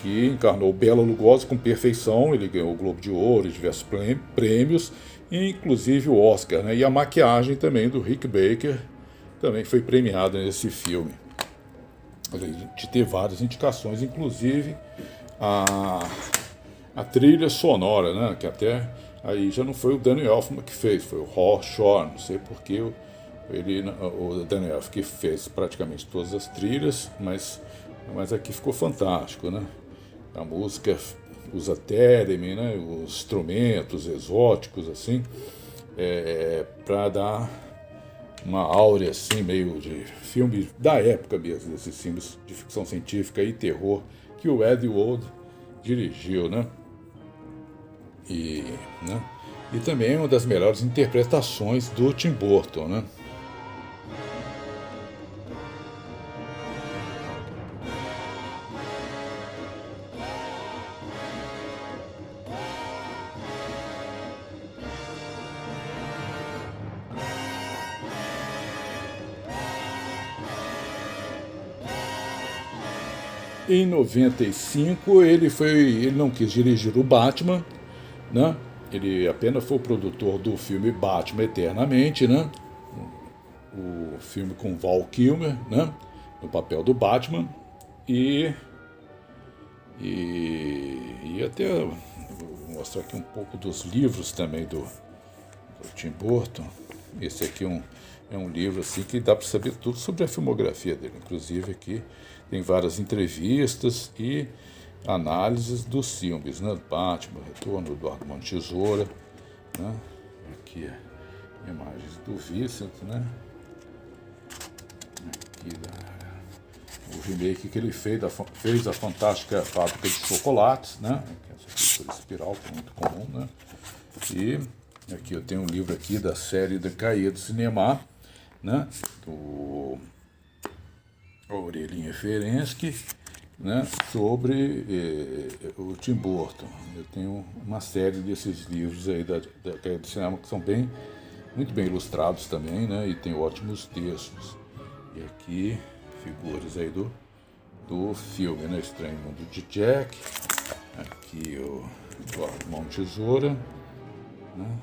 encarnou Bela Lugosi com perfeição. Ele ganhou o Globo de Ouro e diversos prêmios, inclusive o Oscar, né? E a maquiagem também do Rick Baker também foi premiada nesse filme. De ter várias indicações, inclusive a trilha sonora, né? Que até aí já não foi o Danny Elfman que fez, foi o Hal Shore, não sei porque o Danny Elfman que fez praticamente todas as trilhas, mas aqui ficou fantástico, né? A música usa theremin, né? Os instrumentos exóticos, assim, para dar uma áurea, assim, meio de filme da época mesmo, desses filmes de ficção científica e terror que o Ed Wood dirigiu, né? E também é uma das melhores interpretações do Tim Burton, né? Em 95 ele não quis dirigir o Batman, né? Ele apenas foi o produtor do filme Batman Eternamente, né? O filme com Val Kilmer, né? No papel do Batman. E até vou mostrar aqui um pouco dos livros também do Tim Burton. Esse aqui é um livro assim que dá para saber tudo sobre a filmografia dele. Inclusive aqui tem várias entrevistas e análises dos filmes, né? Batman, Retorno, Eduardo Mão de Tesoura, né? Aqui imagens do Vincent, né? Aqui o remake que ele fez a Fantástica Fábrica de Chocolates, né? Essa aqui por espiral, que é muito comum, né? E aqui eu tenho um livro aqui da série da Cahiers do Cinema, né? Do Aurélien Ferenczi, né? Sobre o Tim Burton. Eu tenho uma série desses livros aí da Cahiers do Cinema que são muito bem ilustrados também, né? E tem ótimos textos. E aqui figuras aí do filme, né? Estranho Mundo de Jack. Aqui o Eduardo Mão de Tesoura, né?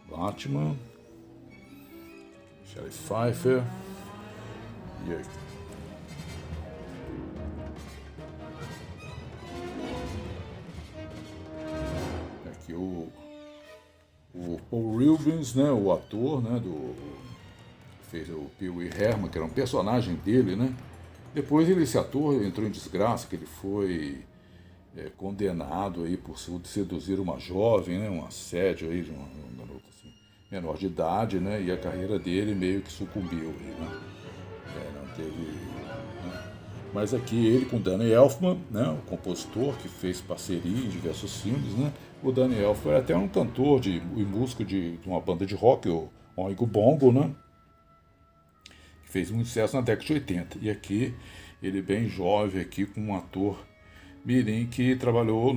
Batman, Shelley Pfeiffer e aqui o Paul Rubens, né, o ator, né, que fez o Pee Wee Herman, que era um personagem dele, né? Depois esse ator entrou em desgraça, que ele foi condenado aí por seduzir uma jovem, né, um assédio aí de uma garota assim, menor de idade, né, e a carreira dele meio que sucumbiu aí, né? Não teve, né? Mas aqui ele com Danny Elfman, né, o compositor que fez parceria em diversos filmes, né? O Danny Elfman era até um cantor e músico de uma banda de rock, o Oingo Boingo, né? Que fez muito sucesso na década de 80. E aqui ele bem jovem aqui com um ator mirim que trabalhou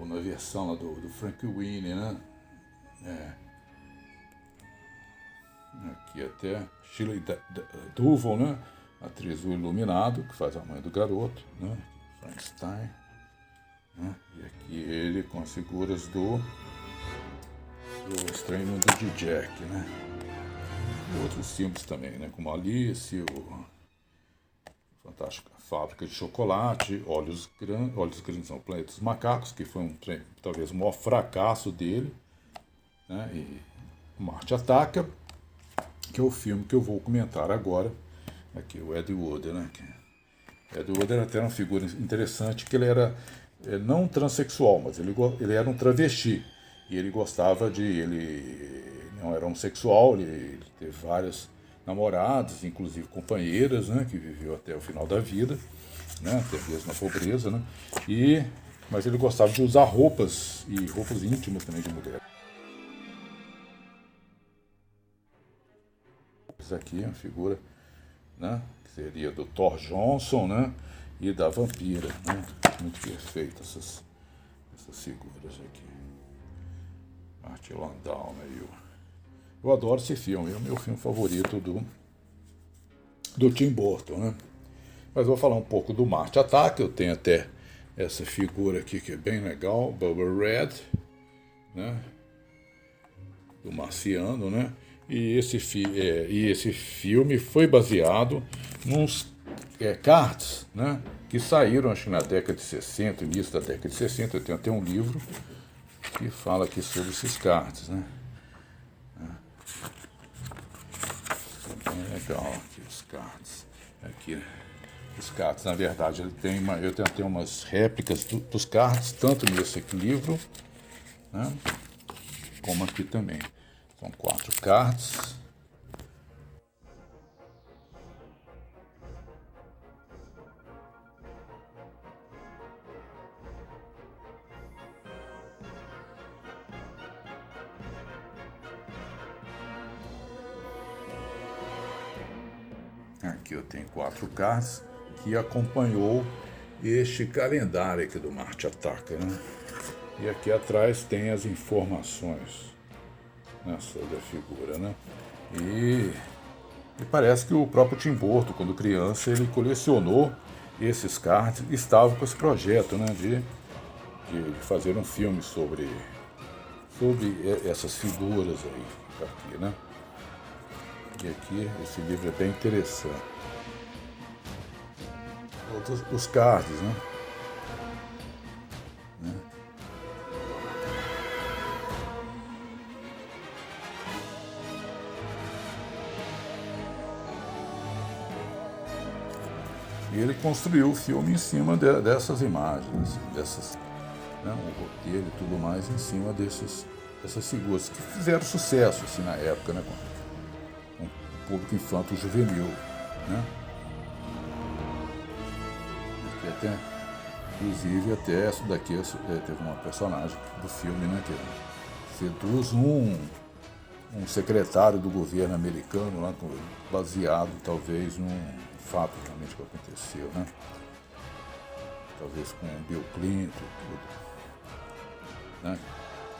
na versão lá do Frank Winnie, né? Aqui até Shirley Duvall, né? Atriz do Iluminado, que faz a mãe do garoto, né? Frankenstein, né? E aqui ele com as figuras do Estranho Mundo de Jack, né? E outros filmes também, né? Como Alice, o Fantástica Fábrica de Chocolate, Olhos Grandes são Planeta dos Macacos, que foi talvez o maior fracasso dele, né? E Marte Ataca, que é o filme que eu vou comentar agora. Aqui o Ed Wood, né? Ed Wood era até uma figura interessante, que ele era não transexual, mas ele era um travesti. E ele gostava ele não era homossexual, ele teve várias namoradas, inclusive companheiras, né, que viveu até o final da vida, né, até mesmo na pobreza, né, mas ele gostava de usar roupas íntimas também de mulher. simples aqui, uma figura, né, que seria do Thor Johnson, né, e da vampira, né? Muito perfeito essas figuras aqui. Martin Landau, né? Eu adoro esse filme, é o meu filme favorito do Tim Burton, né? Mas vou falar um pouco do Marte Ataca. Eu tenho até essa figura aqui que é bem legal, Bubba Red, né? Do marciano, né? E esse filme foi baseado nos cards, né? Que saíram, acho que na década de 60, início da década de 60. Eu tenho até um livro que fala aqui sobre esses cards, né? É bem legal aqui os cards. Aqui, os cards, na verdade, eu tenho até umas réplicas dos cards, tanto nesse aqui livro, né? Como aqui também. São 4 cards. Aqui eu tenho 4 cards que acompanhou este calendário aqui do Marte Ataca, né? E aqui atrás tem as informações nessa da figura, né? E parece que o próprio Tim Burton, quando criança, ele colecionou esses cards e estava com esse projeto, né? De fazer um filme sobre essas figuras aí, aqui, né? E aqui, esse livro é bem interessante. Os cards, né? E ele construiu o filme em cima dessas imagens, dessas, né, o roteiro e tudo mais em cima dessas figuras que fizeram sucesso assim, na época, né, com o público infanto-juvenil, né? Aqui até, inclusive, até essa daqui teve uma personagem do filme, né, que seduz um secretário do governo americano, lá, baseado talvez num fato realmente que aconteceu, né? Talvez com Bill Clinton, tudo, né?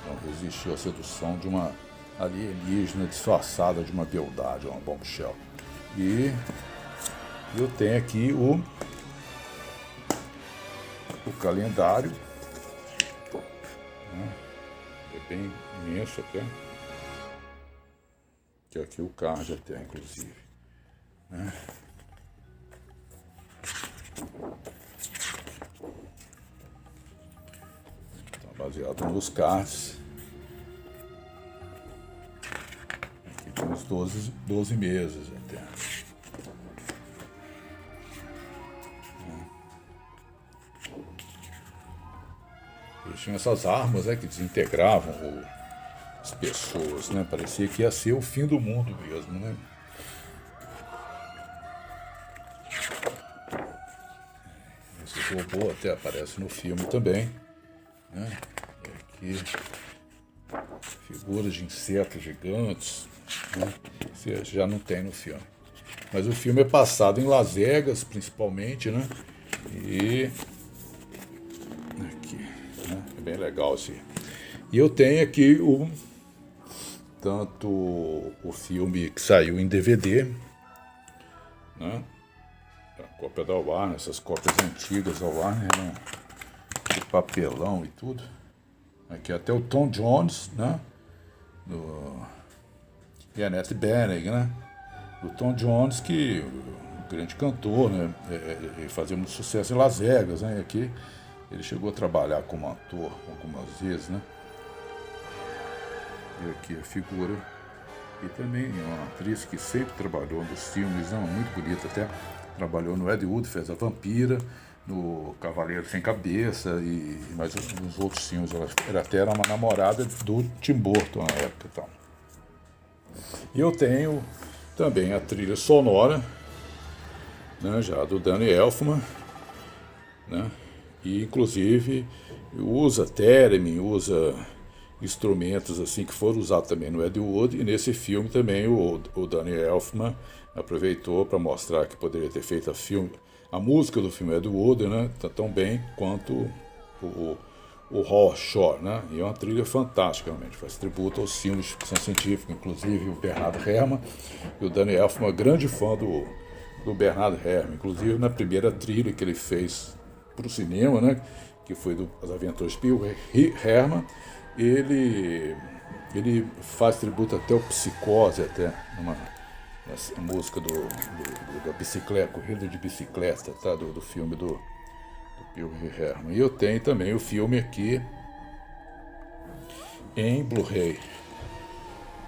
Não resistiu à sedução de uma alienígena disfarçada de uma beldade, uma bombshell. E eu tenho aqui o calendário, né? É bem imenso até. Que aqui o card até, inclusive, né? Tá baseado nos cards. Aqui tem os 12 meses até. Eles tinham essas armas, né, que desintegravam as pessoas, né? Parecia que ia ser o fim do mundo mesmo, né? Esse robô até aparece no filme também, né? E aqui figuras de insetos gigantes, né? Você já não tem no filme. Mas o filme é passado em Las Vegas, principalmente, né? E aqui, né? É bem legal esse. E eu tenho aqui tanto o filme que saiu em DVD, né? A cópia da Warner, essas cópias antigas da Warner, né? De papelão e tudo. Aqui até o Tom Jones, né? E a Annette Bening, né? O Tom Jones, que um grande cantor, né? Fazia muito sucesso em Las Vegas, né? E aqui ele chegou a trabalhar como ator algumas vezes, né? E aqui a figura. E também é uma atriz que sempre trabalhou nos filmes, né? Muito bonita até. Trabalhou no Ed Wood, fez a Vampira, no Cavaleiro Sem Cabeça e mais nos outros filmes. Ela até era uma namorada do Tim Burton na época e tal. E eu tenho também a trilha sonora, né, já do Danny Elfman, né? E inclusive usa Theremin, usa instrumentos assim que foram usados também no Ed Wood, e nesse filme também o Danny Elfman aproveitou para mostrar que poderia ter feito a música do filme Ed Wood, né, tão bem quanto o Howard Shore, né, e é uma trilha fantástica realmente, faz tributo aos filmes de ficção científica, inclusive o Bernard Herrmann, e o Danny Elfman, grande fã do Bernard Herrmann, inclusive na primeira trilha que ele fez para o cinema, né, que foi das Aventuras de Pee Wee Herman, ele faz tributo até ao Psicose, até nessa música da bicicleta, corrida de bicicleta, tá, do filme do Pee Wee Herman. E eu tenho também o filme aqui em Blu-ray,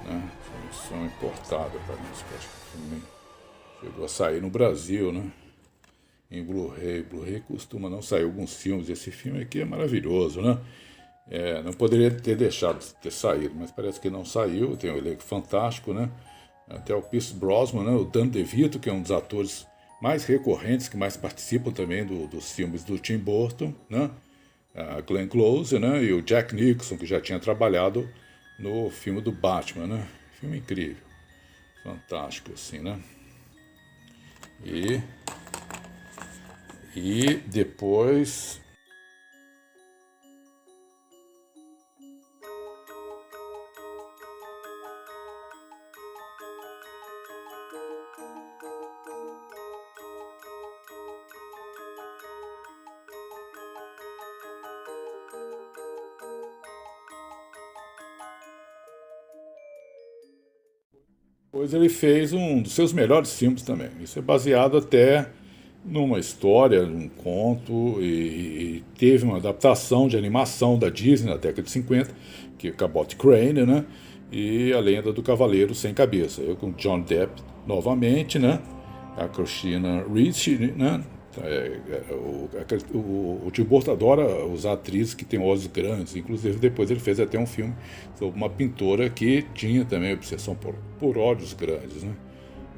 né, edição importada, parece que acho que o filme chegou a sair no Brasil, né, em Blu-ray. Blu-ray costuma não sair alguns filmes. Esse filme aqui é maravilhoso, né? Não poderia ter deixado de ter saído, mas parece que não saiu. Tem um elenco fantástico, né? Até o Pierce Brosnan, né? O Dan DeVito, que é um dos atores mais recorrentes, que mais participam também dos filmes do Tim Burton, né? A Glenn Close, né? E o Jack Nicholson, que já tinha trabalhado no filme do Batman, né? Filme incrível, fantástico, assim, né? E depois ele fez um dos seus melhores filmes também. Isso é baseado até numa história, num conto, e teve uma adaptação de animação da Disney na década de 50, que é Cabot Crane, né? E A Lenda do Cavaleiro Sem Cabeça. Eu com John Depp novamente, né? A Christina Ricci, né? O Tim Burton adora usar atrizes que têm olhos grandes. Inclusive depois ele fez até um filme sobre uma pintora que tinha também obsessão por olhos grandes, né?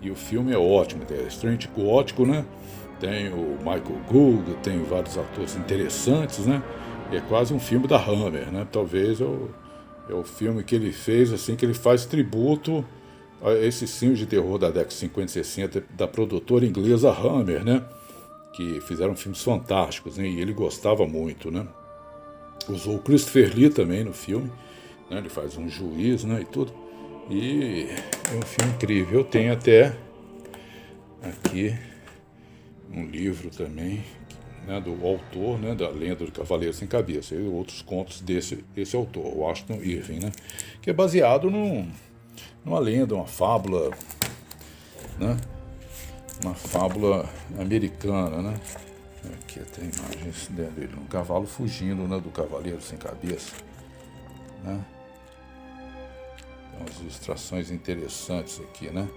E o filme é ótimo, é extremamente gótico, né? Tem o Michael Gould, tem vários atores interessantes, né? E é quase um filme da Hammer, né? Talvez é o filme que ele fez, assim, que ele faz tributo a esses filmes de terror da década de 50 e 60 da produtora inglesa Hammer, né? Que fizeram filmes fantásticos, né? E ele gostava muito, né? Usou o Christopher Lee também no filme, né? Ele faz um juiz, né? E tudo. E é um filme incrível. Eu tenho até aqui um livro também, né, do autor, né, da Lenda do Cavaleiro Sem Cabeça, e outros contos desse autor, o Washington Irving, né, que é baseado numa lenda, uma fábula, né, uma fábula americana, né. Aqui tem imagens dele, um cavalo fugindo, né, do Cavaleiro Sem Cabeça, né. Tem umas ilustrações interessantes aqui, né.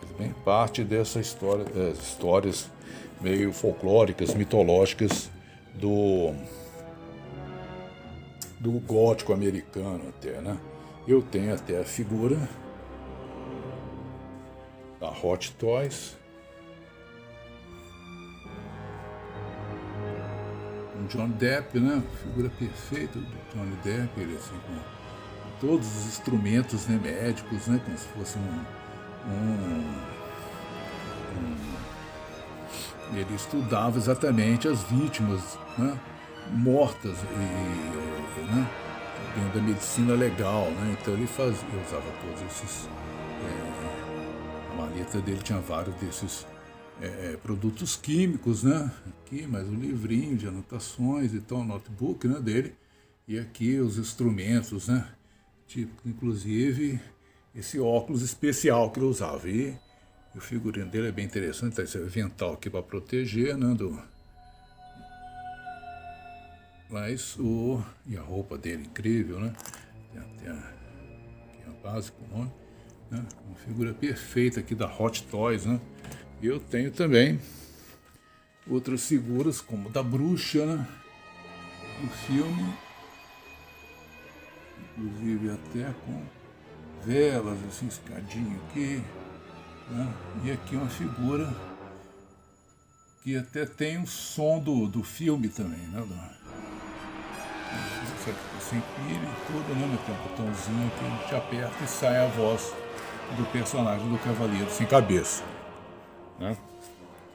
Mas bem parte dessa história, histórias meio folclóricas, mitológicas do gótico americano até, né? Eu tenho até a figura da Hot Toys, um John Depp, né? Figura perfeita do Johnny Depp, ele assim, com todos os instrumentos, né, médicos, né? Como se fosse ele estudava exatamente as vítimas, né, mortas né, dentro da medicina legal, né, então ele usava todos esses, a maleta dele tinha vários desses produtos químicos, né, aqui, mais um livrinho de anotações e tal, um notebook, né, dele, e aqui os instrumentos, né, tipo, inclusive esse óculos especial que ele usava. E o figurino dele é bem interessante, tá esse avental aqui para proteger, né, mas e a roupa dele incrível, né? Tem a base com o nome, né? Uma figura perfeita aqui da Hot Toys, né? E eu tenho também outras figuras como da bruxa, né? No filme, inclusive até com velas, assim, escadinho aqui, né? E aqui uma figura que até tem o som do filme também, né? Sem pilha e tudo, né? Tem um botãozinho que a gente aperta e sai a voz do personagem do Cavaleiro Sem Cabeça, né?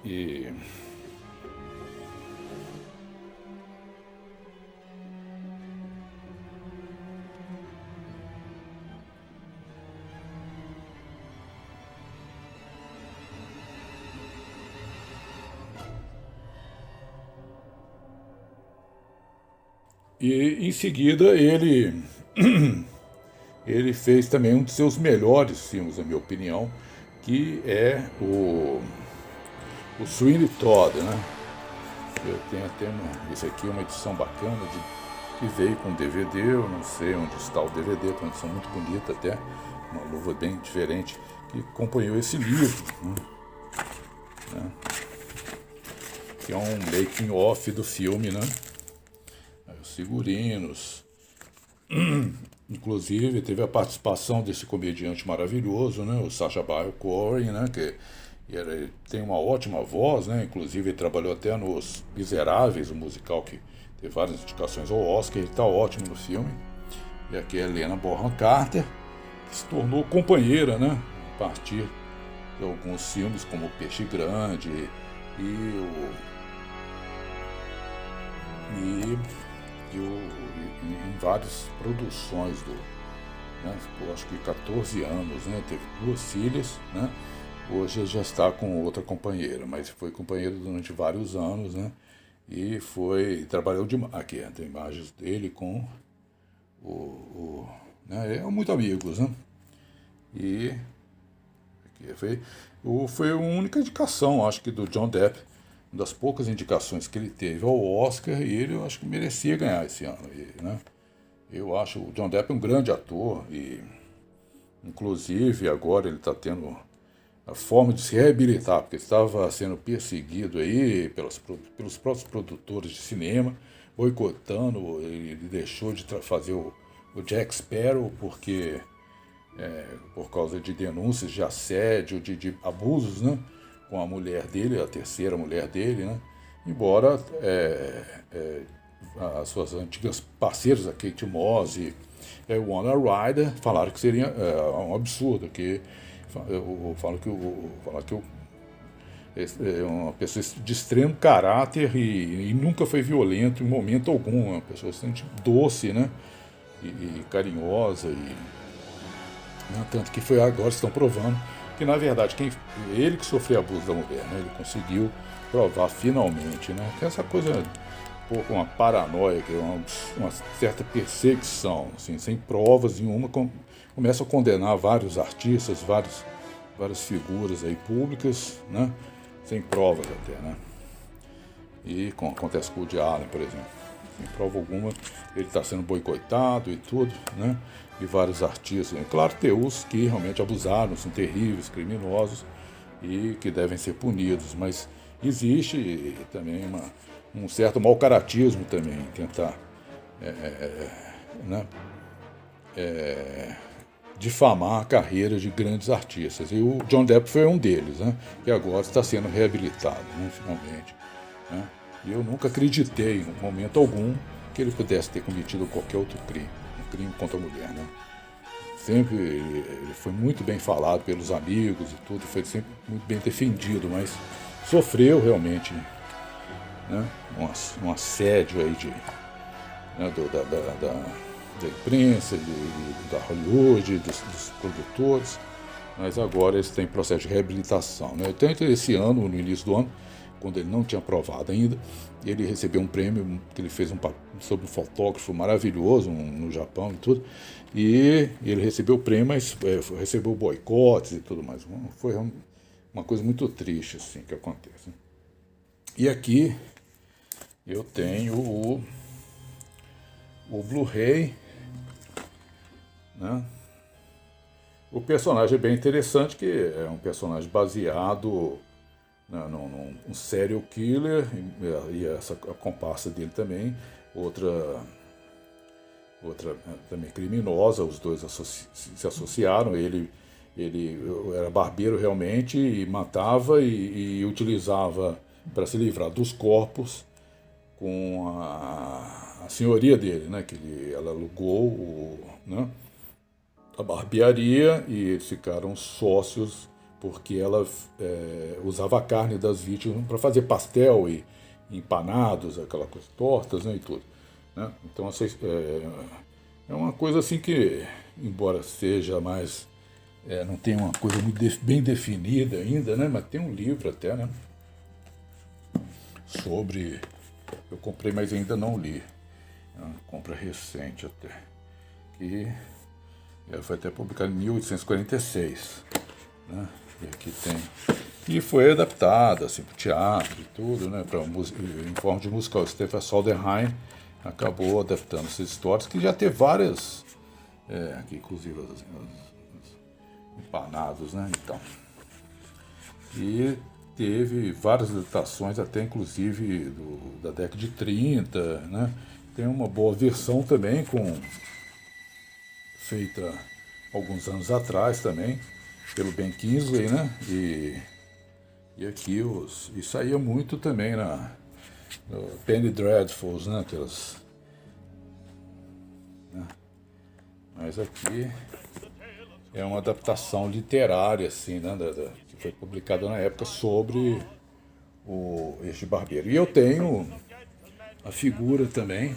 E em seguida ele fez também um de seus melhores filmes, na minha opinião, que é o Sweeney Todd, né? Eu tenho até esse aqui é uma edição bacana que veio com DVD, eu não sei onde está o DVD, com uma edição muito bonita até, uma luva bem diferente, que acompanhou esse livro, né? Que é um making off do filme, né? Os figurinos. Inclusive teve a participação desse comediante maravilhoso, né, o Sacha Baron Cohen, né, que ele tem uma ótima voz, né, inclusive ele trabalhou até nos Miseráveis, um musical que teve várias indicações ao Oscar, ele está ótimo no filme. E aqui é a Helena Bonham Carter, que se tornou companheira, né, a partir de alguns filmes como O Peixe Grande em várias produções né, ficou acho que 14 anos, né, teve 2 filhas, né, hoje ele já está com outra companheira, mas foi companheiro durante vários anos, né, e trabalhou aqui tem imagens dele com né, muito amigos, né, e aqui foi a única indicação, acho que do John Depp, uma das poucas indicações que ele teve ao Oscar, e ele eu acho que merecia ganhar esse ano, né? Eu acho o John Depp um grande ator e, inclusive, agora ele está tendo a forma de se reabilitar, porque estava sendo perseguido aí pelos próprios produtores de cinema, boicotando, ele deixou de fazer o Jack Sparrow porque por causa de denúncias de assédio, de abusos, né, com a mulher dele, a terceira mulher dele, né, embora as suas antigas parceiras, a Kate Moss e o Winona Ryder, falaram que seria um absurdo, que falo que é uma pessoa de extremo caráter e nunca foi violento em momento algum, uma pessoa bastante doce, né, e carinhosa, né, tanto que agora estão provando que na verdade ele que sofreu abuso da mulher, né, ele conseguiu provar finalmente, né, que essa coisa um pouco uma paranoia, que é uma certa perseguição, assim, sem provas nenhuma, começa a condenar vários artistas, várias figuras aí públicas, né, sem provas até, né, e acontece com o Woody Allen, por exemplo, sem prova alguma, ele está sendo boicotado e tudo, né, e vários artistas, claro, tem os que realmente abusaram, são terríveis, criminosos e que devem ser punidos, mas existe também um certo mau-caratismo também, tentar né, difamar a carreira de grandes artistas. E o John Depp foi um deles, né, que agora está sendo reabilitado, né, finalmente. Né, e eu nunca acreditei, em momento algum, que ele pudesse ter cometido qualquer outro crime, um crime contra a mulher. Né. Sempre ele foi muito bem falado pelos amigos e tudo, foi sempre muito bem defendido, mas sofreu realmente, né, um assédio aí né, da imprensa, da Hollywood, dos produtores, mas agora eles têm processo de reabilitação. Né? Então, esse ano, no início do ano, quando ele não tinha provado ainda, ele recebeu um prêmio que ele fez sobre um fotógrafo maravilhoso no Japão e tudo, e ele recebeu o prêmio, mas recebeu boicotes e tudo mais. Foi uma coisa muito triste assim que acontece. E aqui eu tenho o Blu-ray, né? O personagem é bem interessante, que é um personagem baseado num serial killer, e a comparsa dele também, outra também criminosa, os dois se associaram, ele era barbeiro realmente, e matava e utilizava para se livrar dos corpos com a senhoria dele, né? Ela alugou né, a barbearia e eles ficaram sócios porque ela usava a carne das vítimas para fazer pastel e empanados, aquela coisa, tortas, né, e tudo. Né? Então é uma coisa assim que, embora seja mais... não tem uma coisa muito bem definida ainda, né? Mas tem um livro até, né? Sobre... Eu comprei, mas ainda não li. É uma compra recente até. Que foi até publicado em 1846. Né? E aqui tem... E foi adaptada assim, para o teatro e tudo, né? Em forma de musical. Stefan Sondheim acabou adaptando essas histórias, que já teve várias... aqui, inclusive, os empanados, né? Então. E teve várias adaptações, até inclusive da década de 30, né? Tem uma boa versão também, feita alguns anos atrás também, pelo Ben Kingsley, né? E aqui e saía muito também no Penny Dreadfuls, né? Aquelas, né? Mas aqui é uma adaptação literária, assim, né? Que foi publicada na época sobre este barbeiro. E eu tenho a figura também,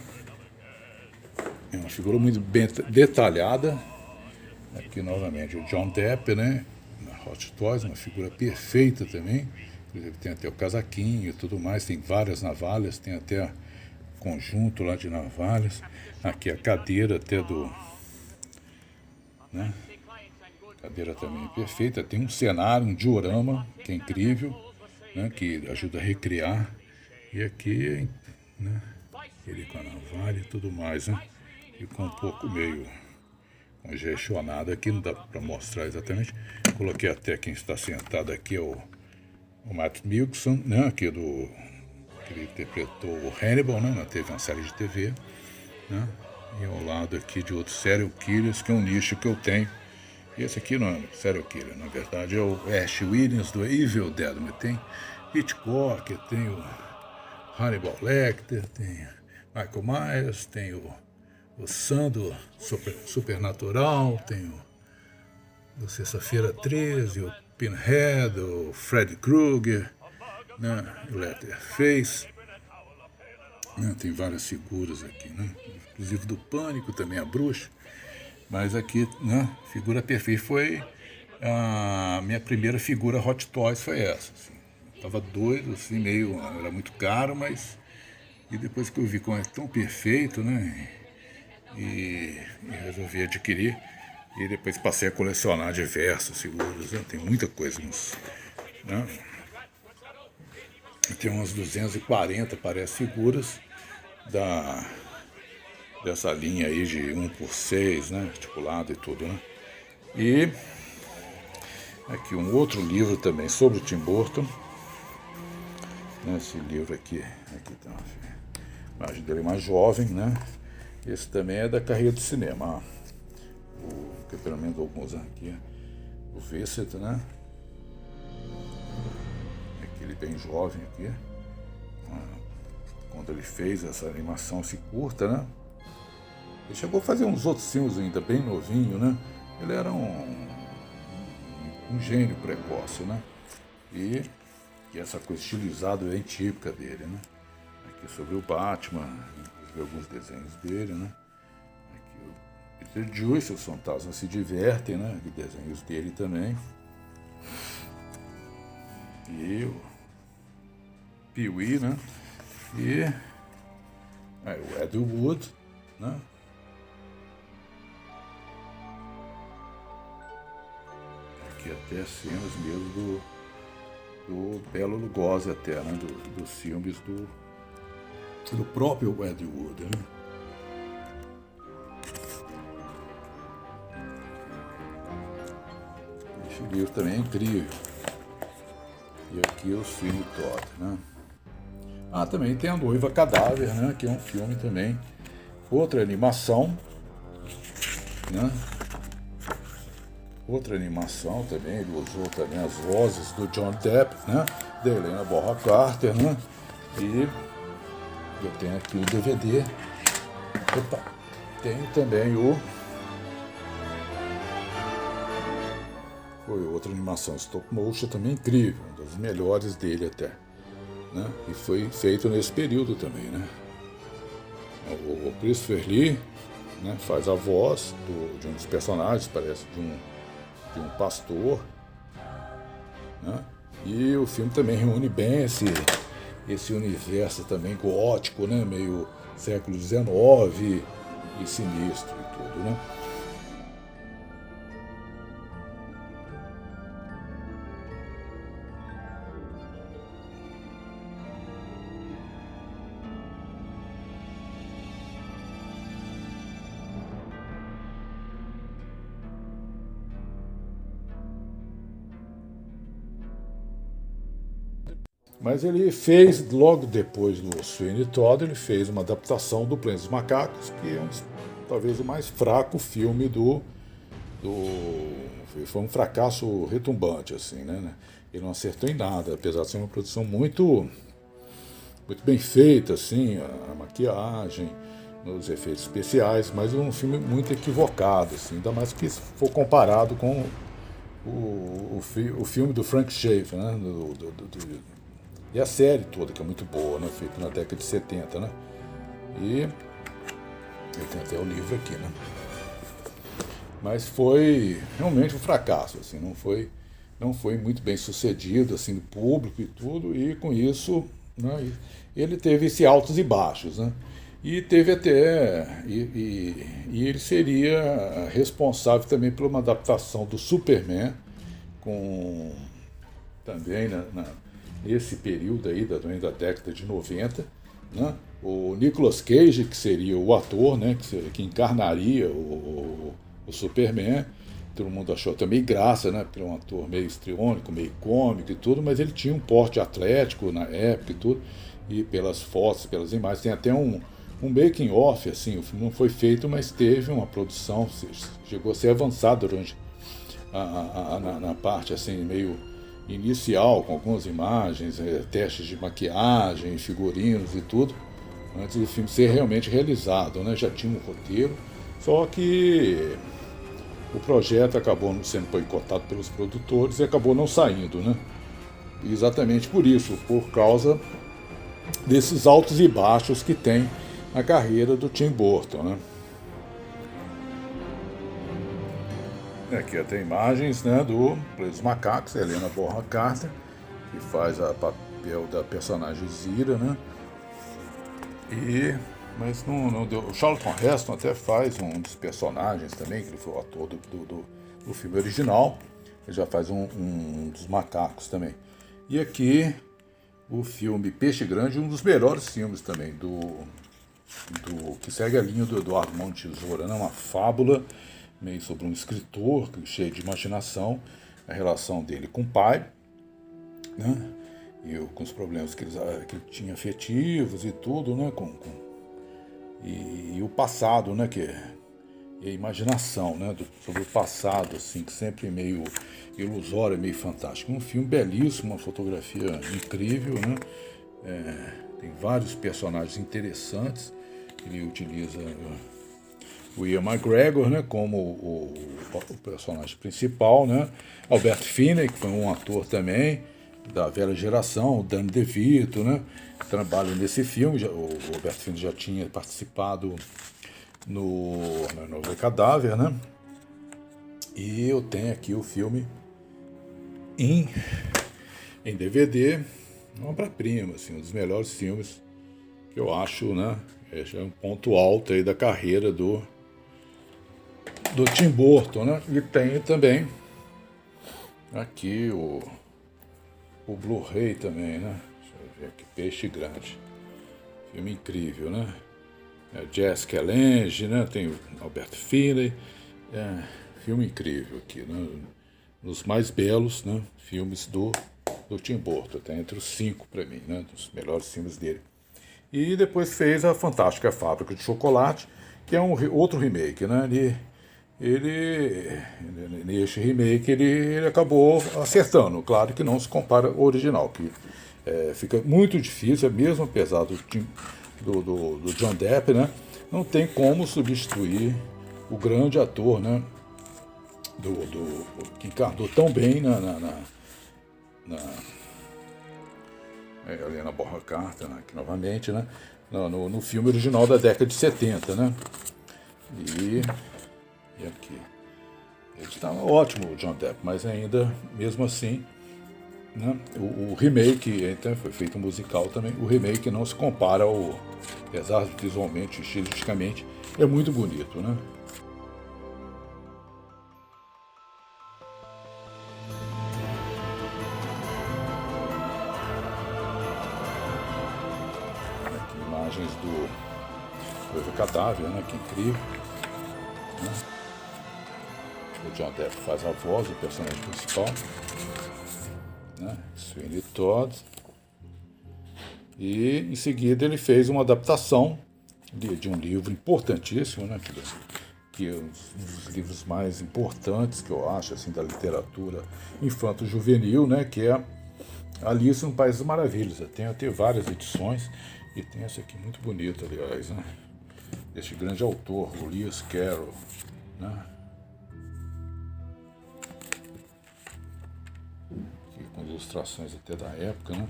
é uma figura muito bem detalhada, aqui novamente o John Depp, né, na Hot Toys, uma figura perfeita também, inclusive tem até o casaquinho e tudo mais, tem várias navalhas, tem até conjunto lá de navalhas, aqui a cadeira até né, cadeira também perfeita, tem um cenário, um diorama, que é incrível, né, que ajuda a recriar, e aqui, né, ele com a navalha e tudo mais, né, ficou um pouco meio congestionado aqui, não dá para mostrar exatamente, coloquei até quem está sentado aqui, é o Matt Mikkelsen, né, aqui que ele interpretou o Hannibal, né, teve uma série de TV, né, e ao lado aqui de outros serial killers, que é um nicho que eu tenho. Esse aqui não é serial killer, na verdade é o Ash Williams do Evil Dead, mas tem Hitchcock, tem o Hannibal Lecter, tem Michael Myers, tem o Sam do Supernatural, tem o Sexta-feira 13, o Pinhead, o Freddy Krueger, né, o Leatherface, né, tem várias figuras aqui, né, inclusive do Pânico também, a bruxa. Mas aqui, né, figura perfeita, foi a minha primeira figura Hot Toys, foi essa. Assim. Tava doido, assim, meio, era muito caro, mas... E depois que eu vi como é tão perfeito, né, e resolvi adquirir. E depois passei a colecionar diversas figuras, né, tem muita coisa, né. Tem umas 240, parece, figuras dessa linha aí de 1x6, né, articulado e tudo, né. E aqui um outro livro também sobre o Tim Burton, né, esse livro aqui tem uma imagem dele mais jovem, né. Esse também é da carreira do cinema, que pelo menos alguns aqui, o Vincent, né, aquele bem jovem aqui, quando ele fez essa animação se curta, né. Ele chegou a fazer uns outros filmes ainda bem novinho, né? Ele era um gênio precoce, né? E essa coisa estilizada bem típica dele, né? Aqui sobre o Batman, alguns desenhos dele, né? Aqui o Peter Joyce, os fantasmas se divertem, né? Aqui desenhos dele também. E o Pee-wee, né? E o Ed Wood, né? Aqui até cenas mesmo do Bela Lugosi até, né? Dos filmes do próprio Ed Wood, né? Esse livro também é incrível. E aqui o filme todo, né? Também tem A Noiva Cadáver, né? Que é um filme também, outra animação, né? Outra animação também, ele usou também as vozes do John Depp, né? Da Helena Bonham Carter, né? E eu tenho aqui o DVD, Opa, tem também o... Foi outra animação stop motion também incrível, uma das melhores dele até, né? E foi feito nesse período também, né? O Christopher Lee, né, faz a voz de um dos personagens, parece de um pastor, né? E o filme também reúne bem esse universo também gótico, né? Meio século XIX e sinistro e tudo, né? Mas ele fez, logo depois do Sweeney Todd, ele fez uma adaptação do Planeta dos Macacos, que é talvez o mais fraco filme foi um fracasso retumbante, assim, né? Ele não acertou em nada, apesar de ser uma produção muito bem feita, assim, a maquiagem, os efeitos especiais, mas é um filme muito equivocado, assim, ainda mais que se for comparado com o filme do Frank Schaeffer, né? E a série toda, que é muito boa, né? Feita na década de 70, né? E eu tenho até o livro aqui, né? Mas foi realmente um fracasso, assim, não foi muito bem sucedido, assim, do público e tudo, e com isso, né, ele teve esses altos e baixos, né? E teve até... E ele seria responsável também por uma adaptação do Superman, com também nesse período aí da década de 90, né? O Nicolas Cage, que seria o ator, né, que encarnaria o Superman. Todo mundo achou também graça, né, por um ator meio histriônico, meio cômico e tudo, mas ele tinha um porte atlético na época e tudo, e pelas fotos, pelas imagens, tem até um making off, assim, o filme não foi feito, mas teve uma produção, chegou a ser avançado durante na parte assim meio inicial, com algumas imagens, testes de maquiagem, figurinos e tudo, antes do filme ser realmente realizado, né? Já tinha um roteiro, só que o projeto acabou não sendo boicotado pelos produtores e acabou não saindo, né? E exatamente por isso, por causa desses altos e baixos que tem na carreira do Tim Burton, né? Aqui tem imagens, né, do Planeta Macacos, Helena Bonham Carter, que faz o papel da personagem Zira, né? Mas não deu. O Charlton Heston até faz um dos personagens também, que ele foi o ator do filme original. Ele já faz um dos macacos também. E aqui o filme Peixe Grande, um dos melhores filmes também, que segue a linha do Eduardo Mão de Tesoura, né? Uma fábula meio sobre um escritor cheio de imaginação, a relação dele com o pai, né? E com os problemas que ele tinha afetivos e tudo, né? E o passado, né? E a imaginação, né? Sobre o passado, assim, que sempre é meio ilusório, meio fantástico. Um filme belíssimo, uma fotografia incrível, né? Tem vários personagens interessantes. Ele utiliza o Ian McGregor, né, como o personagem principal, né? Albert Finney, que foi um ator também da velha geração, o Danny DeVito, né? Trabalha nesse filme. O Albert Finney já tinha participado no Novo Cadáver, né? E eu tenho aqui o filme em DVD, uma obra-prima, assim, um dos melhores filmes que eu acho, né? Esse é um ponto alto aí da carreira do Tim Burton, né? E tem também aqui o Blu-ray também, né? Deixa eu ver aqui, Peixe Grande. Filme incrível, né? Jessica Lange, né? Tem o Albert Finney. Filme incrível aqui, né? Dos mais belos, né, filmes do Tim Burton. Está entre os 5 para mim, né? Dos melhores filmes dele. E depois fez a Fantástica Fábrica de Chocolate, que é outro remake, né? Neste remake ele acabou acertando. Claro que não se compara ao original, que fica muito difícil, mesmo apesar do John Depp, né? não tem como substituir o grande ator, né, que encarnou tão bem Helena Bonham Carter, né, aqui novamente, né, no filme original da década de 70, né? E aqui. Ele estava ótimo, o John Depp, mas ainda, mesmo assim, né, o remake, então, foi feito um musical também, o remake não se compara ao, apesar de visualmente, estilisticamente, é muito bonito, né? Aqui, imagens do cadáver, né? Que incrível, né? O John Depp faz a voz do personagem principal, né? Sweeney Todd. E em seguida ele fez uma adaptação de um livro importantíssimo, né? Que é um dos livros mais importantes que eu acho assim da literatura infanto-juvenil, né? Que é Alice no País das Maravilhas. Tem até várias edições e tem essa aqui muito bonita, aliás, né? Deste grande autor, o Lewis Carroll, né? Aqui com ilustrações até da época, né?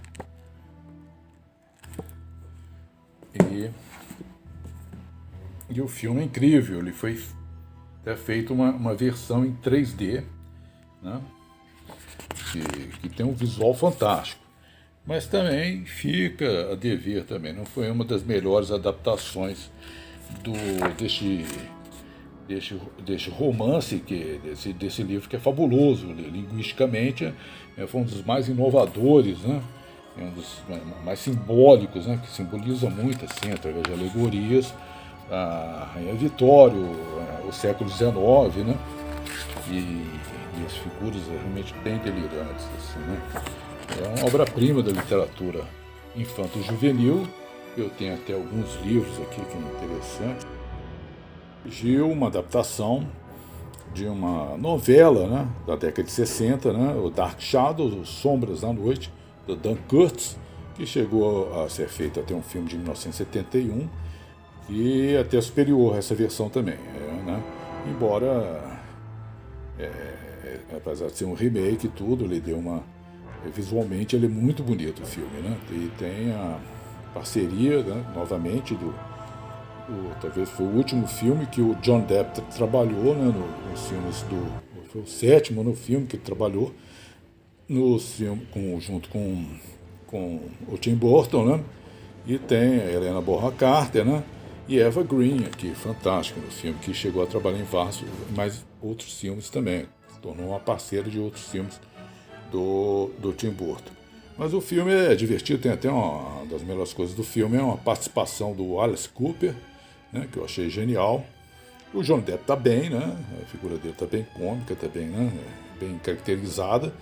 E o filme é incrível, ele foi até feito uma versão em 3D, né? Que tem um visual fantástico, mas também fica a dever também, não foi uma das melhores adaptações deste romance, desse livro que é fabuloso, linguisticamente foi um dos mais inovadores, né? É um dos mais simbólicos, né? Que simboliza muito, assim, através de alegorias, a Rainha Vitória, o século XIX, né? E as figuras realmente bem delirantes, assim, né? É uma obra-prima da literatura infanto-juvenil. Eu tenho até alguns livros aqui que é interessante. Gil, uma adaptação de uma novela, né, da década de 60, né, o Dark Shadows, Os Sombras da Noite, do Dan Curtis, que chegou a ser feito até um filme de 1971 e até superior a essa versão também, né? Embora, apesar de ser um remake e tudo, ele deu uma... Visualmente ele é muito bonito o filme, né? E tem a parceria, né, novamente, talvez foi o último filme que o John Depp trabalhou, né, nos filmes foi o sétimo no filme que ele trabalhou no filme, junto com o Tim Burton, né? E tem a Helena Bonham Carter, né? E Eva Green aqui, fantástica no filme, que chegou a trabalhar em vários, mais outros filmes também, se tornou uma parceira de outros filmes do Tim Burton. Mas o filme é divertido, tem até uma das melhores coisas do filme, é uma participação do Alice Cooper, né, que eu achei genial. O Johnny Depp tá bem, né? A figura dele tá bem cômica, tá bem, né? Bem caracterizada.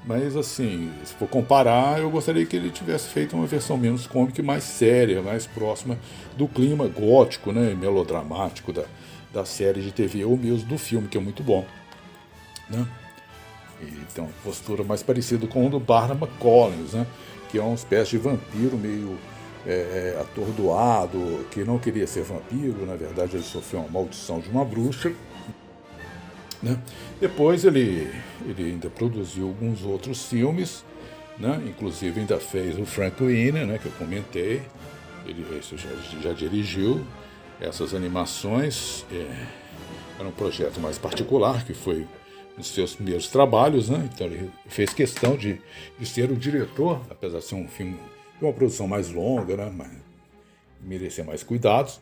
Mas, assim, se for comparar, eu gostaria que ele tivesse feito uma versão menos cômica e mais séria, mais próxima do clima gótico, né, melodramático da série de TV ou mesmo do filme, que é muito bom, né? E tem uma postura mais parecida com o do Barnum Collins, né, que é uma espécie de vampiro meio atordoado, que não queria ser vampiro, na verdade ele sofreu uma maldição de uma bruxa, né? Depois ele ainda produziu alguns outros filmes, né? Inclusive ainda fez o Frank Winnie, né, que eu comentei. Ele já dirigiu essas animações. Era um projeto mais particular, que foi nos seus primeiros trabalhos, né? Então ele fez questão de ser o diretor, apesar de ser um filme de uma produção mais longa, né? Mas merecia mais cuidados.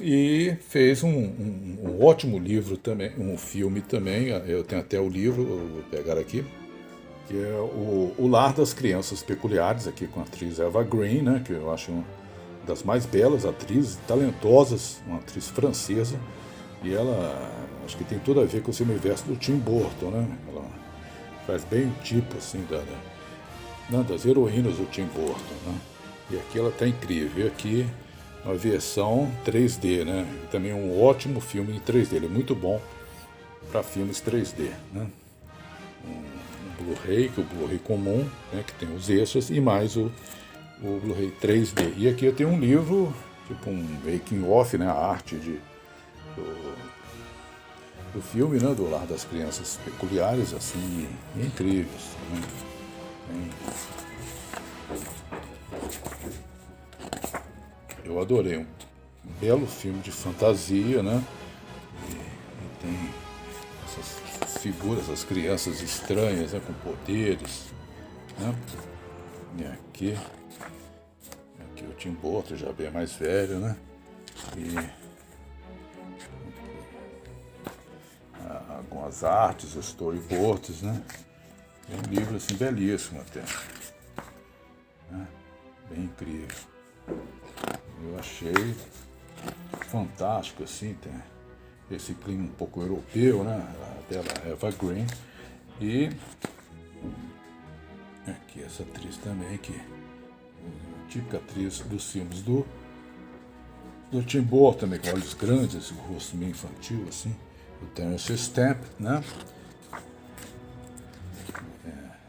E fez um ótimo livro também, um filme também. Eu tenho até o livro, eu vou pegar aqui, que é o Lar das Crianças Peculiares, aqui com a atriz Eva Green, né, que eu acho uma das mais belas atrizes, talentosas, uma atriz francesa. E ela, acho que tem tudo a ver com esse universo do Tim Burton, né? Ela faz bem o tipo, assim, das heroínas do Tim Burton, né? E aqui ela tá incrível. E aqui uma versão 3D, né? Também um ótimo filme em 3D. Ele é muito bom para filmes 3D, né? Um Blu-ray, que é o Blu-ray comum, né? Que tem os extras, e mais o Blu-ray 3D. E aqui eu tenho um livro tipo um making off, né, a arte do filme, né, do Lar das Crianças Peculiares, assim, incríveis, né? Eu adorei, um belo filme de fantasia, né? E tem essas figuras, as crianças estranhas, né, com poderes, né? E aqui o Tim Burton já bem mais velho, né? E algumas artes, storyboards, né? É um livro assim belíssimo até, né? Bem incrível. Eu achei fantástico assim, tem esse clima um pouco europeu, né? A dela Eva Green e aqui essa atriz também que típica atriz dos filmes do Tim Burton também, com olhos grandes, esse rosto meio infantil assim, o Terence Stamp, né?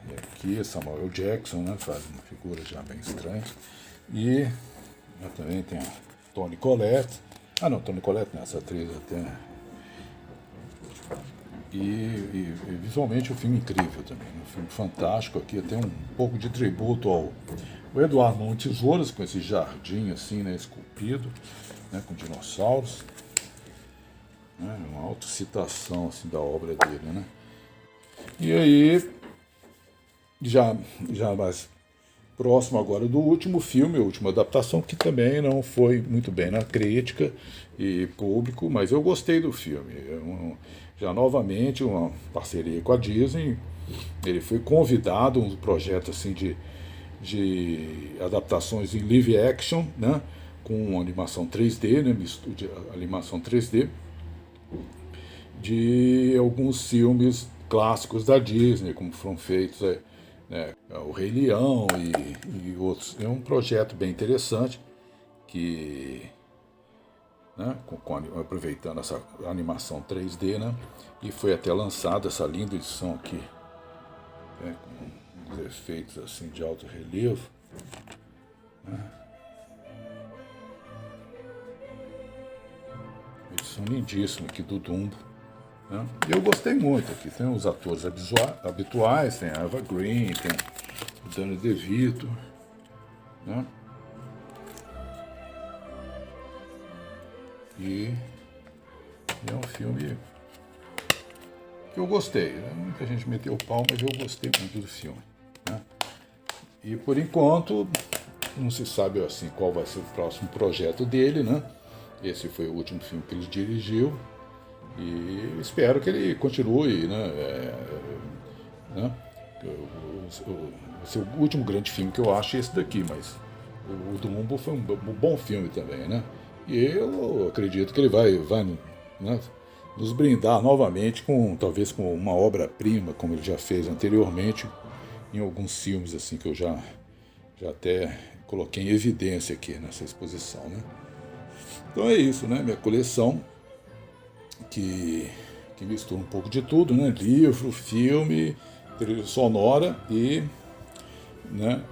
E aqui Samuel Jackson, né? Faz uma figura já bem estranha. E também tem a Toni Collette. Toni Collette, né? Essa atriz até. E visualmente um filme incrível também, um filme fantástico aqui, até um pouco de tributo ao Eduardo Mão de Tesouras, com esse jardim assim, né, esculpido, né, com dinossauros, né, uma autocitação assim, da obra dele, né. E aí, já mais próximo agora do último filme, a última adaptação, que também não foi muito bem na crítica e público, mas eu gostei do filme. Já novamente uma parceria com a Disney, ele foi convidado, um projeto assim de adaptações em live action, né, com animação 3D, né, de animação 3D, de alguns filmes clássicos da Disney, como foram feitos O Rei Leão e outros. É um projeto bem interessante que, né, aproveitando essa animação 3D, né, e foi até lançada essa linda edição aqui, né, com os efeitos assim de alto relevo, né. Edição lindíssima aqui do Dumbo, né. E eu gostei muito aqui. Tem os atores habituais, tem a Eva Green, tem o Danny DeVito, né. E é um filme que eu gostei, né? Muita gente meteu o pau, mas eu gostei muito do filme, né? E por enquanto não se sabe assim qual vai ser o próximo projeto dele, né? Esse foi o último filme que ele dirigiu e espero que ele continue, né? O seu último grande filme que eu acho é esse daqui, mas o Dumbo foi um bom filme também, né? E eu acredito que ele vai, né, nos brindar novamente talvez com uma obra-prima, como ele já fez anteriormente em alguns filmes assim que eu já até coloquei em evidência aqui nessa exposição, né? Então é isso, né? Minha coleção que mistura um pouco de tudo, né? Livro, filme, trilha sonora né,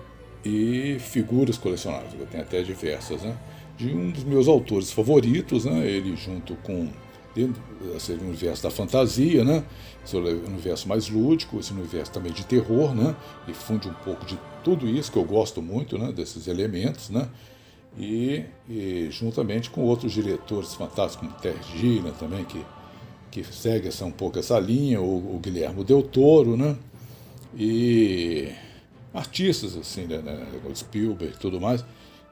e figuras colecionáveis. Eu tenho até diversas, né? De um dos meus autores favoritos, né? Ele junto com dentro desse universo da fantasia, né? Esse universo mais lúdico, esse universo também de terror, né? E funde um pouco de tudo isso que eu gosto muito, né? Desses elementos, né? E juntamente com outros diretores fantásticos, como Terry Gilliam também, que segue um pouco essa linha, o Guilherme Del Toro, né? E artistas assim, né? O Spielberg e tudo mais,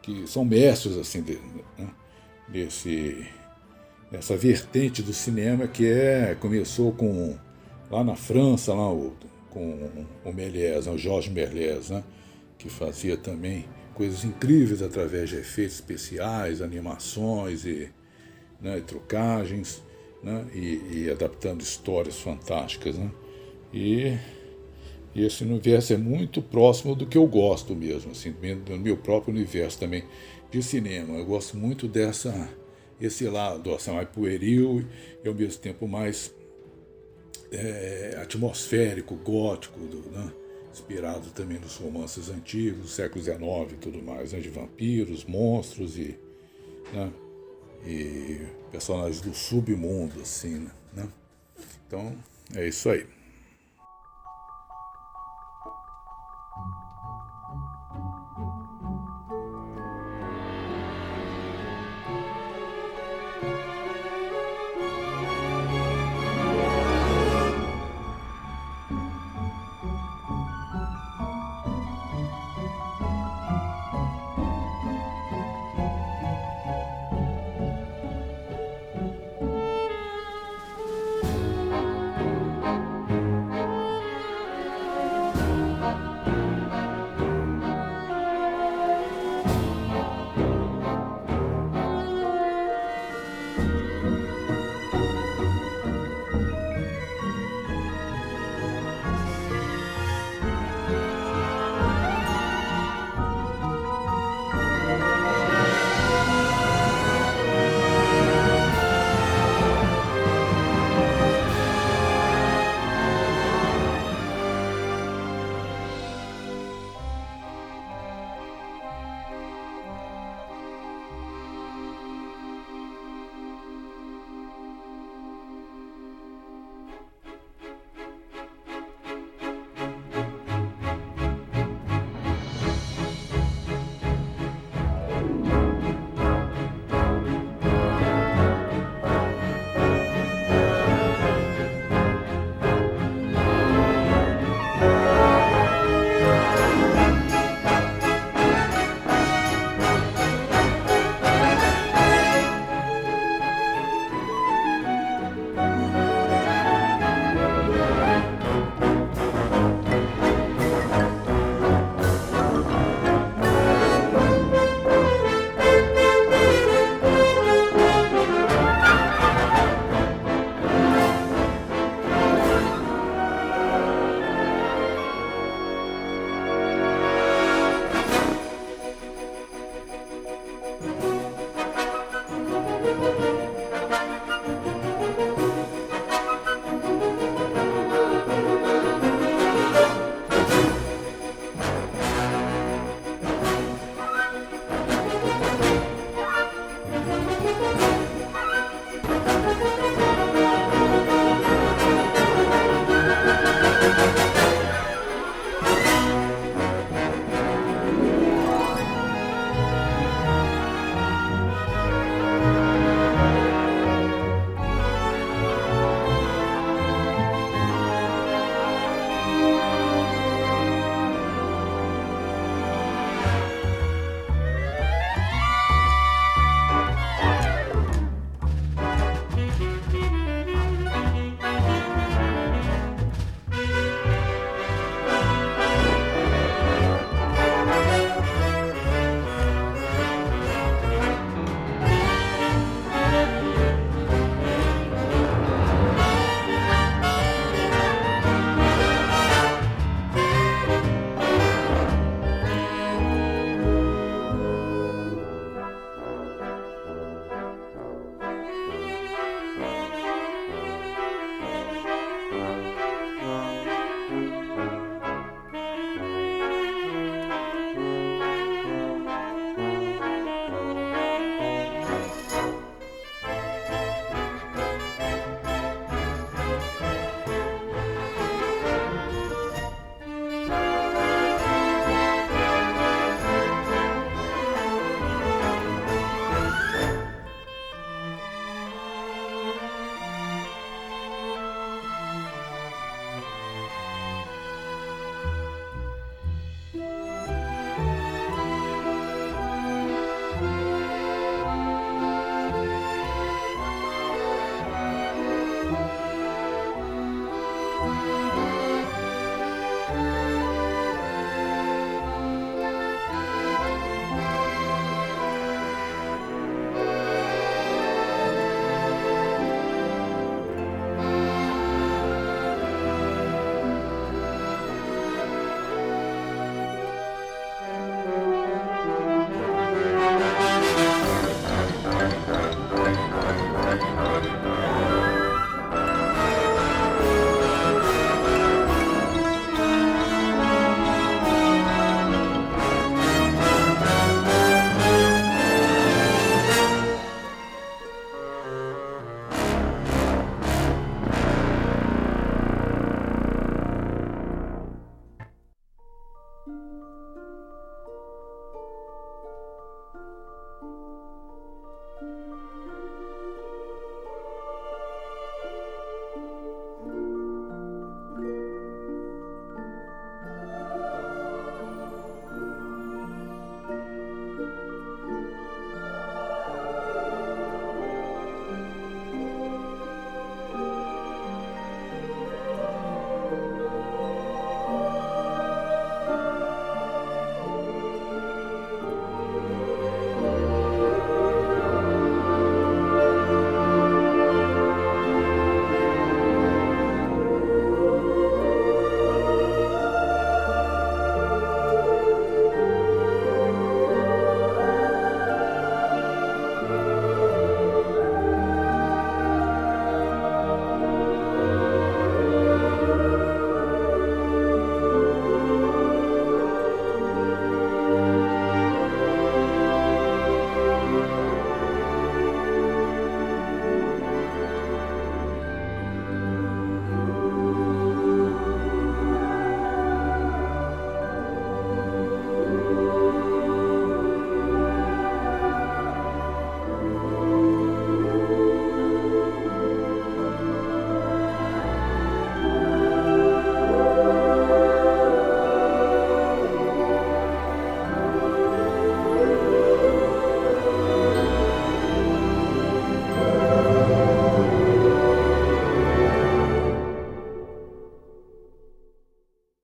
que são mestres assim né? Essa vertente do cinema que começou lá na França, com o Méliès, o Georges Méliès, né, que fazia também coisas incríveis através de efeitos especiais, animações né, e trucagens, né, e adaptando histórias fantásticas, né, e esse universo é muito próximo do que eu gosto mesmo, assim, do meu próprio universo também de cinema. Eu gosto muito esse lado, assim, mais pueril e ao mesmo tempo mais atmosférico, gótico, né? Inspirado também nos romances antigos, do século XIX e tudo mais, né? De vampiros, monstros e né? E personagens do submundo, assim, né? Então, é isso aí.